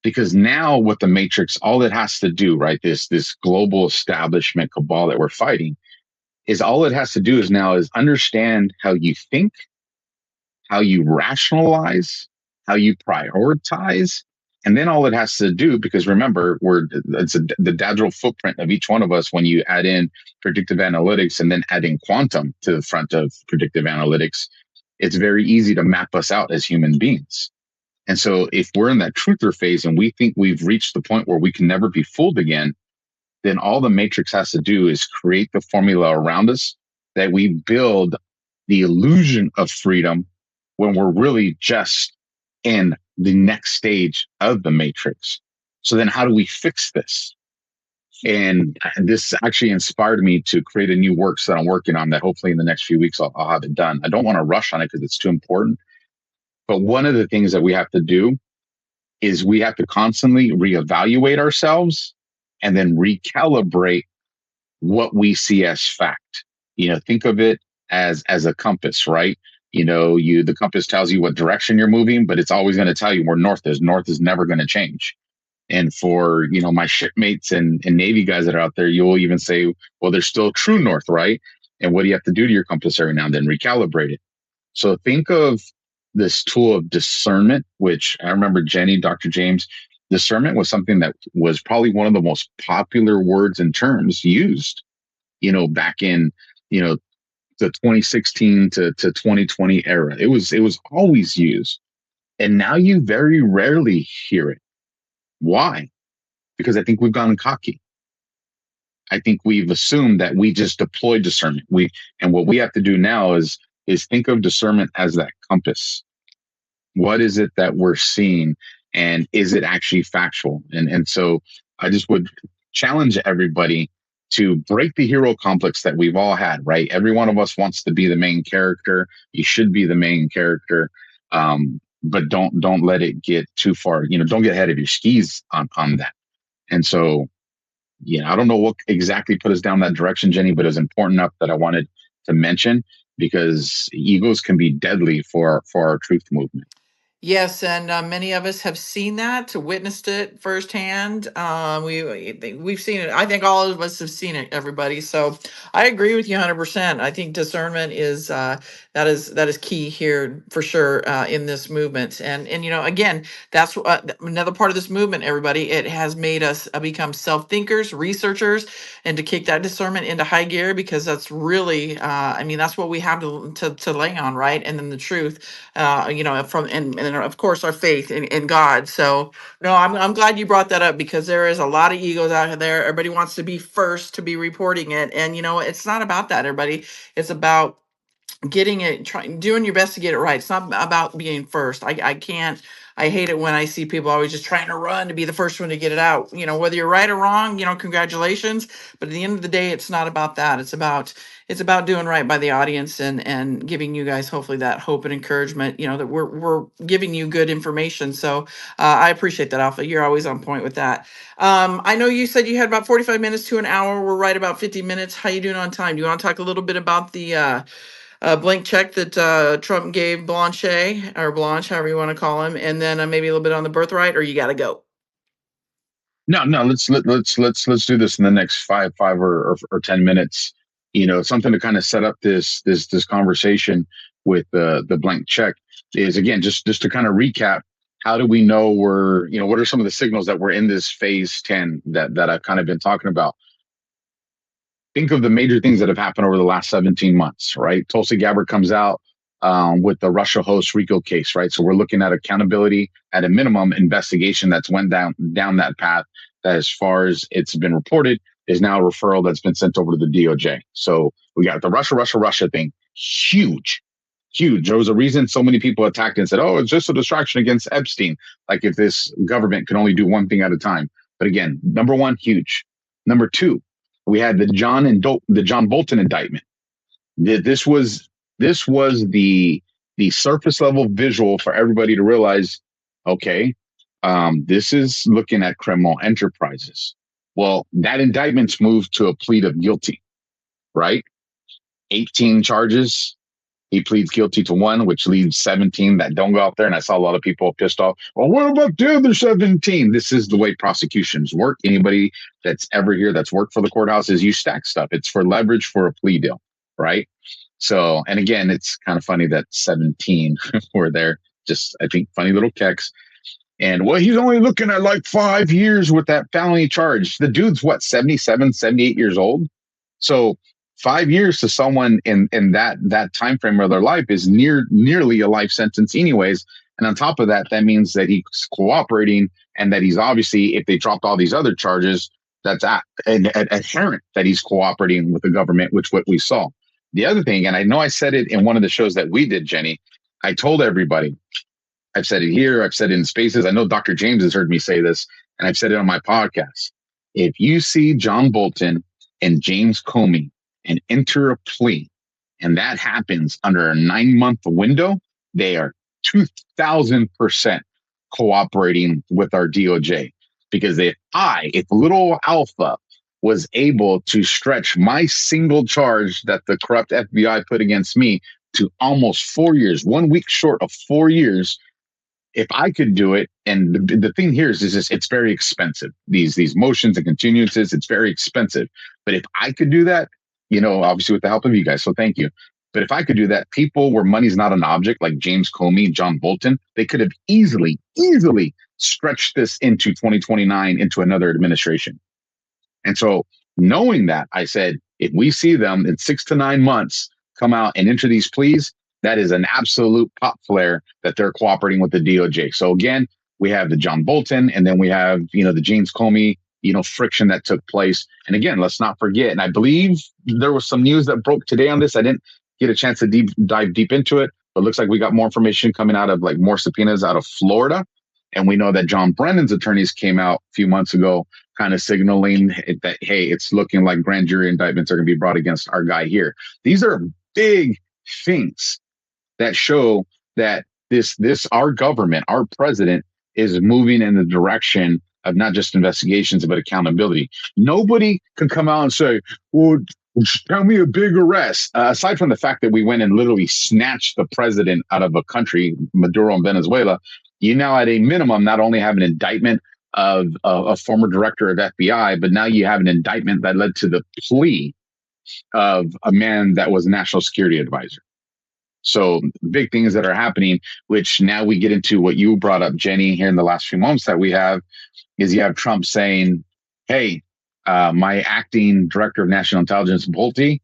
Because now what the matrix, all it has to do, right, this global establishment cabal that we're fighting, is all it has to do is understand how you think, how you rationalize, how you prioritize. And then all it has to do, because remember, it's the digital footprint of each one of us when you add in predictive analytics and then add in quantum to the front of predictive analytics, it's very easy to map us out as human beings. And so if we're in that truther phase and we think we've reached the point where we can never be fooled again, then all the matrix has to do is create the formula around us that we build the illusion of freedom when we're really just in the next stage of the matrix. So then how do we fix this? And this actually inspired me to create a new works that I'm working on that hopefully in the next few weeks I'll have it done. I don't want to rush on it because it's too important. But one of the things that we have to do is we have to constantly reevaluate ourselves and then recalibrate what we see as fact. Think of it as a compass, right? The compass tells you what direction you're moving, but it's always going to tell you where north is. North is never going to change. And for, my shipmates and Navy guys that are out there, you'll even say, well, there's still true north, right? And what do you have to do to your compass every now and then? Recalibrate it. So think of this tool of discernment, which I remember Dr. James, discernment was something that was probably one of the most popular words and terms used, back in, the 2016 to 2020 era. It was always used. And now you very rarely hear it. Why? Because I think we've gone cocky. I think we've assumed that we just deploy discernment. And what we have to do now is think of discernment as that compass. What is it that we're seeing? And is it actually factual? And so I just would challenge everybody to break the hero complex that we've all had, right? Every one of us wants to be the main character. You should be the main character. But don't let it get too far. Don't get ahead of your skis on that. And so, I don't know what exactly put us down that direction, Jenny, but it was important enough that I wanted to mention, because egos can be deadly for our truth movement. Yes, and many of us have seen that, witnessed it firsthand. We've seen it. I think all of us have seen it, everybody. So I agree with you 100%. I think discernment is that is key here for sure in this movement. And again, that's another part of this movement. Everybody, it has made us become self thinkers, researchers, and to kick that discernment into high gear, because that's really, I mean, that's what we have to lay on, right? And then the truth, from and of course our faith in God. So no, I'm glad you brought that up, because there is a lot of egos out there. Everybody wants to be first to be reporting it, and it's not about that, everybody. It's about getting it, trying, doing your best to get it right. It's not about being first. I can't. I hate it when I see people always just trying to run to be the first one to get it out. Whether you're right or wrong, congratulations. But at the end of the day, it's not about that. It's about doing right by the audience, and giving you guys hopefully that hope and encouragement. That we're giving you good information. So I appreciate that, Alpha. You're always on point with that. I know you said you had about 45 minutes to an hour. We're right about 50 minutes. How you doing on time? Do you want to talk a little bit about the blank check that Trump gave Blanche, however you want to call him, and then maybe a little bit on the birthright, or you got to go? No, no, let's do this in the next five or 10 minutes. Something to kind of set up this conversation with the blank check is, again, just to kind of recap. How do we know what are some of the signals that we're in this phase 10 that I've kind of been talking about? Think of the major things that have happened over the last 17 months, right? Tulsi Gabbard comes out with the Russia host RICO case, right? So we're looking at accountability, at a minimum, investigation that's went down that path, that, as far as it's been reported, is now a referral that's been sent over to the DOJ. So we got the Russia thing. Huge. There was a reason so many people attacked and said, oh, it's just a distraction against Epstein. Like, if this government can only do one thing at a time. But again, number one, huge. Number two, we had the John Bolton indictment. This was the surface level visual for everybody to realize, okay, this is looking at criminal enterprises. Well, that indictment's moved to a plea of guilty, right? 18 charges. He pleads guilty to one, which leaves 17 that don't go out there. And I saw a lot of people pissed off. Well, what about the other 17? This is the way prosecutions work. Anybody that's ever here that's worked for the courthouse is you stack stuff. It's for leverage for a plea deal, right? So, and again, it's kind of funny that 17 were there. Just, I think, funny little kecks. And, well, he's only looking at like 5 years with that felony charge. The dude's what, 77, 78 years old? So 5 years to someone in that time frame of their life is nearly a life sentence anyways. And on top of that, that means that he's cooperating, and that he's obviously, if they dropped all these other charges, that's inherent that he's cooperating with the government, which what we saw. The other thing, and I know I said it in one of the shows that we did, Jenny, I told everybody, I've said it here, I've said it in spaces. I know Dr. James has heard me say this, and I've said it on my podcast. If you see John Bolton and James Comey and enter a plea, and that happens under a 9-month window, they are 2,000% cooperating with our DOJ. Because if little Alpha was able to stretch my single charge that the corrupt FBI put against me to almost 4 years, 1 week short of 4 years, if I could do it, and the thing here is it's very expensive. These motions and continuances, it's very expensive. But if I could do that, obviously with the help of you guys, so thank you. But if I could do that, people where money's not an object, like James Comey, John Bolton, they could have easily stretched this into 2029, into another administration. And so, knowing that, I said, if we see them in 6 to 9 months come out and enter these pleas, that is an absolute pop flare that they're cooperating with the DOJ. So again, we have the John Bolton, and then we have, the James Comey, friction that took place. And again, let's not forget, and I believe there was some news that broke today on this. I didn't get a chance to dive deep into it, but it looks like we got more information coming out of, like, more subpoenas out of Florida. And we know that John Brennan's attorneys came out a few months ago kind of signaling that, hey, it's looking like grand jury indictments are going to be brought against our guy here. These are big things that show that our government, our president, is moving in the direction of not just investigations, but accountability. Nobody can come out and say, well, Tell me a big arrest. Aside from the fact that we went and literally snatched the president out of a country, Maduro in Venezuela, you now at a minimum not only have an indictment of a former director of FBI, but now you have an indictment that led to the plea of a man that was a national security advisor. So big things that are happening, which now we get into what you brought up, Jenny, here in the last few moments that we have, is you have Trump saying, hey, my acting director of national intelligence, Bolte,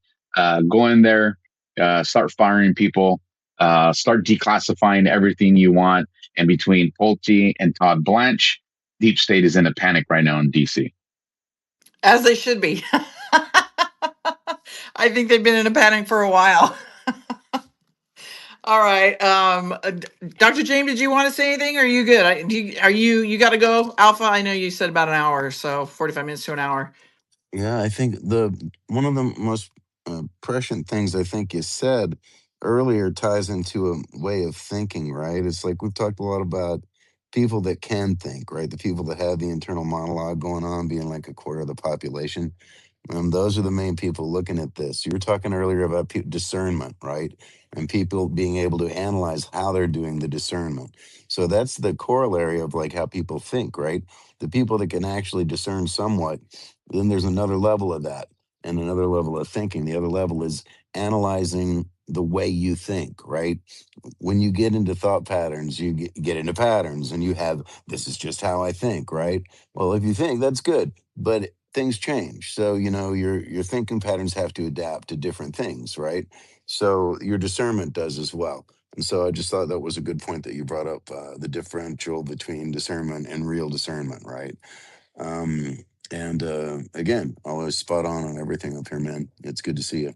go in there, start firing people, start declassifying everything you want. And between Bolte and Todd Blanche, Deep State is in a panic right now in DC. As they should be. I think they've been in a panic for a while. All right. Dr. James, did you want to say anything? Or are you good? You got to go, Alpha? I know you said about an hour or so, 45 minutes to an hour. Yeah, I think one of the most prescient things I think you said earlier ties into a way of thinking, right? It's like we've talked a lot about people that can think, right? The people that have the internal monologue going on, being like a quarter of the population. Those are the main people looking at this. You were talking earlier about discernment, right? And people being able to analyze how they're doing the discernment. So that's the corollary of like how people think, right? The people that can actually discern somewhat, then there's another level of that and another level of thinking. The other level is analyzing the way you think, right? When you get into thought patterns, you get into patterns and you have, this is just how I think, right? Well, if you think, that's good, but things change. So, your thinking patterns have to adapt to different things, right? So your discernment does as well. And so I just thought that was a good point that you brought up, the differential between discernment and real discernment, right? And again, always spot on everything up here, man. It's good to see you.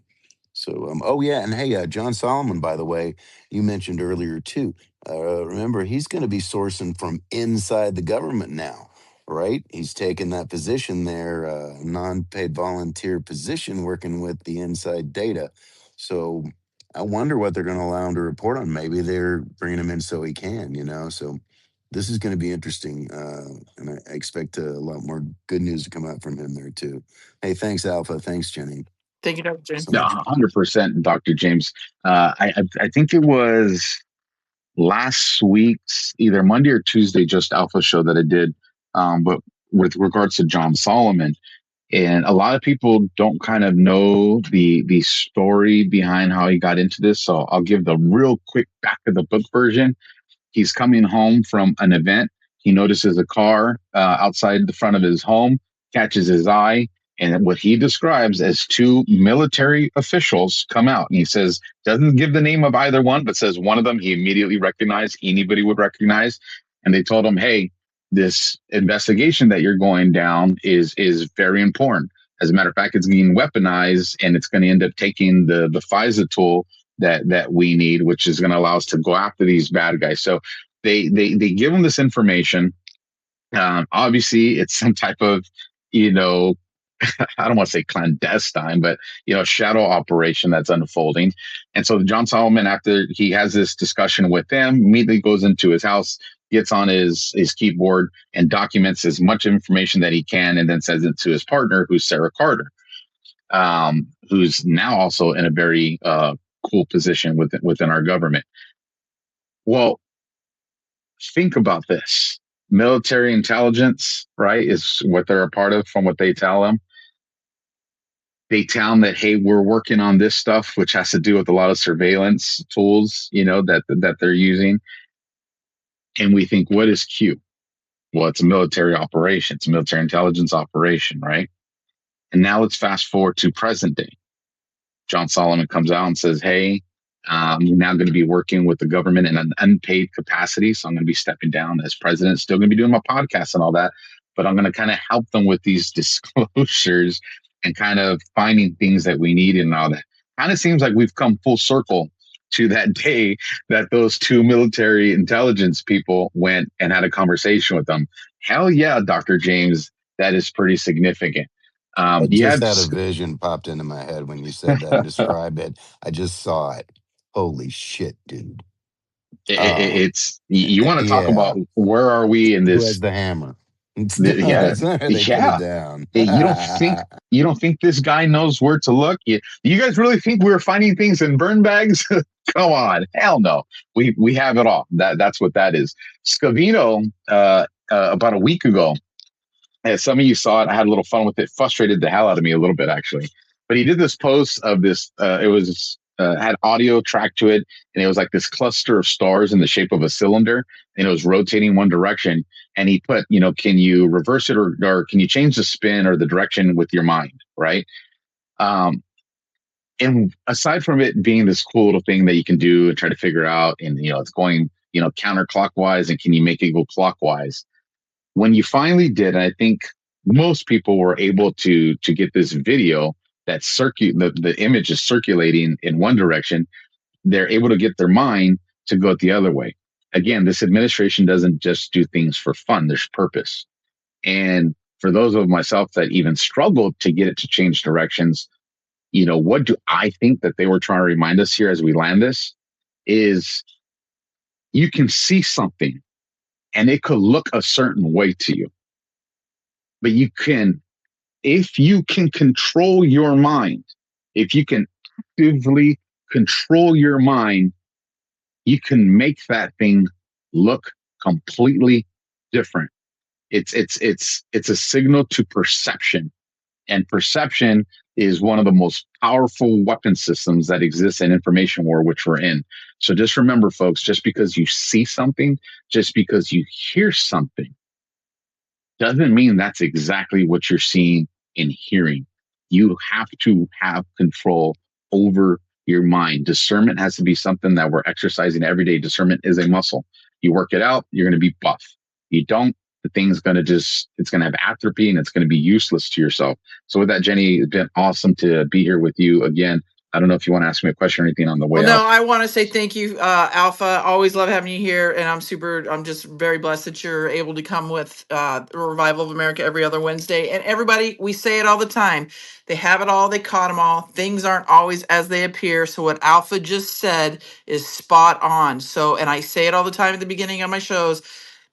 So, oh yeah, and hey, John Solomon, by the way, you mentioned earlier too. Remember, he's going to be sourcing from inside the government now, right? He's taken that position there, non-paid volunteer position, working with the inside data. So, I wonder what they're going to allow him to report on. Maybe they're bringing him in so he can, So, this is going to be interesting, and I expect a lot more good news to come out from him there too. Hey, thanks, Alpha. Thanks, Jenny. Thank you, Dr. James. So No, much. 100%, Dr. James. I think it was last week's either Monday or Tuesday, just Alpha show that I did, but with regards to John Solomon. And a lot of people don't kind of know the story behind how he got into this. So I'll give the real quick back of the book version. He's coming home from an event. He notices a car outside the front of his home, catches his eye, and what he describes as two military officials come out. And he says, doesn't give the name of either one, but says one of them he immediately recognized, anybody would recognize. And they told him, hey, this investigation that you're going down is very important. As a matter of fact, it's being weaponized, and it's going to end up taking the FISA tool that we need, which is going to allow us to go after these bad guys. So they give them this information. Obviously, it's some type of, I don't want to say clandestine, but shadow operation that's unfolding. And so John Solomon, after he has this discussion with them, immediately goes into his house, gets on his keyboard, and documents as much information that he can, and then sends it to his partner, who's Sarah Carter, who's now also in a very cool position within our government. Well, think about this. Military intelligence, right, is what they're a part of from what they tell them. They tell them that, hey, we're working on this stuff, which has to do with a lot of surveillance tools, that they're using. And we think, what is Q? Well, it's a military operation. It's a military intelligence operation, right? And now let's fast forward to present day. John Solomon comes out and says, hey, I'm now going to be working with the government in an unpaid capacity. So I'm going to be stepping down as president, still going to be doing my podcast and all that. But I'm going to kind of help them with these disclosures and kind of finding things that we need and all that. Kind of seems like we've come full circle to that day that those two military intelligence people went and had a conversation with them. Hell yeah, Dr. James, that is pretty significant. I just had a vision popped into my head when you said that and described it. I just saw it. Holy shit, dude. It's you want to talk about where are we in who this? has the hammer? Yeah, They put it yeah. down. Hey, you don't think this guy knows where to look? You guys really think we're finding things in burn bags? Come on, hell no. We have it all. That's what that is. Scavino, about a week ago, as some of you saw it, I had a little fun with it. Frustrated the hell out of me a little bit, actually. But he did this post of this. It was had audio track to it, and it was like this cluster of stars in the shape of a cylinder, and it was rotating one direction. And he put, can you reverse it, or can you change the spin or the direction with your mind, right? Um, and aside from it being this cool little thing that you can do and try to figure out, and it's going, counterclockwise, and can you make it go clockwise? When you finally did, I think most people were able to get this video that the image is circulating in one direction. They're able to get their mind to go the other way. Again, this administration doesn't just do things for fun. There's purpose. And for those of myself that even struggled to get it to change directions, what do I think that they were trying to remind us here as we land this is you can see something and it could look a certain way to you. But if you can control your mind, if you can actively control your mind, you can make that thing look completely different. It's a signal to perception. And perception is one of the most powerful weapon systems that exists in information war, which we're in. So just remember, folks, just because you see something, just because you hear something, doesn't mean that's exactly what you're seeing and hearing. You have to have control over your mind. Discernment has to be something that we're exercising every day. Discernment is a muscle. You work it out, you're going to be buff. You don't, the thing's going to it's going to have atrophy and it's going to be useless to yourself. So with that, Jenny, it's been awesome to be here with you again. I don't know if you want to ask me a question or anything on the way Well, no, out. I want to say thank you, Alpha. Always love having you here, and I'm just very blessed that you're able to come with the Revival of America every other Wednesday. And everybody, we say it all the time. They have it all. They caught them all. Things aren't always as they appear. So what Alpha just said is spot on. So, and I say it all the time at the beginning of my shows.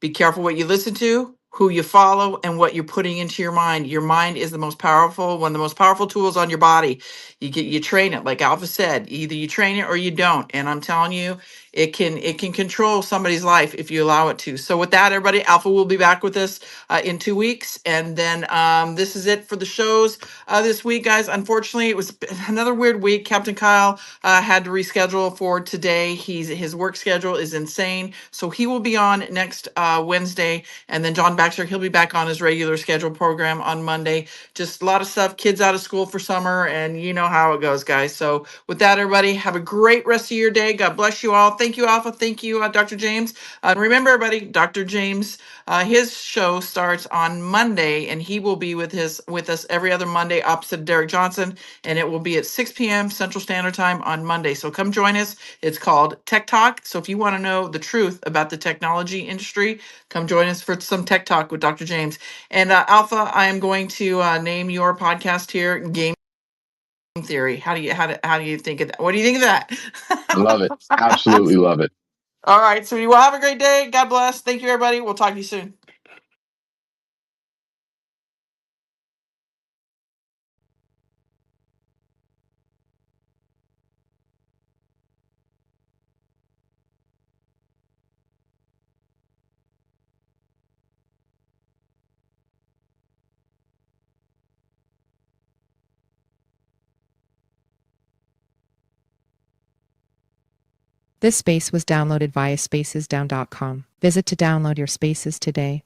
Be careful what you listen to, who you follow, and what you're putting into your mind. Your mind is the most powerful, one of the most powerful tools on your body. You train it, like Alpha said. Either you train it or you don't. And I'm telling you, it can control somebody's life if you allow it to. So with that, everybody, Alpha will be back with us in 2 weeks, and then this is it for the shows this week, guys. Unfortunately, it was another weird week. Captain Kyle had to reschedule for today. His work schedule is insane, so he will be on next Wednesday, and then John Baxter, he'll be back on his regular scheduled program on Monday. Just a lot of stuff. Kids out of school for summer, and you know how it goes, guys. So with that, everybody, have a great rest of your day. God bless you all. Thank you, Alpha. Thank you, Dr. James. Remember, everybody, Dr. James, his show starts on Monday, and he will be with us every other Monday opposite Derek Johnson, and it will be at 6 p.m. Central Standard Time on Monday. So come join us. It's called Tech Talk. So if you want to know the truth about the technology industry, come join us for some Tech Talk with Dr. James. And Alpha, I am going to name your podcast here Game Theory. How do you think of that? What do you think of that? I love it. Absolutely love it. All right, so you will have a great day. God bless. Thank you, everybody. We'll talk to you soon. This space was downloaded via spacesdown.com. Visit to download your spaces today.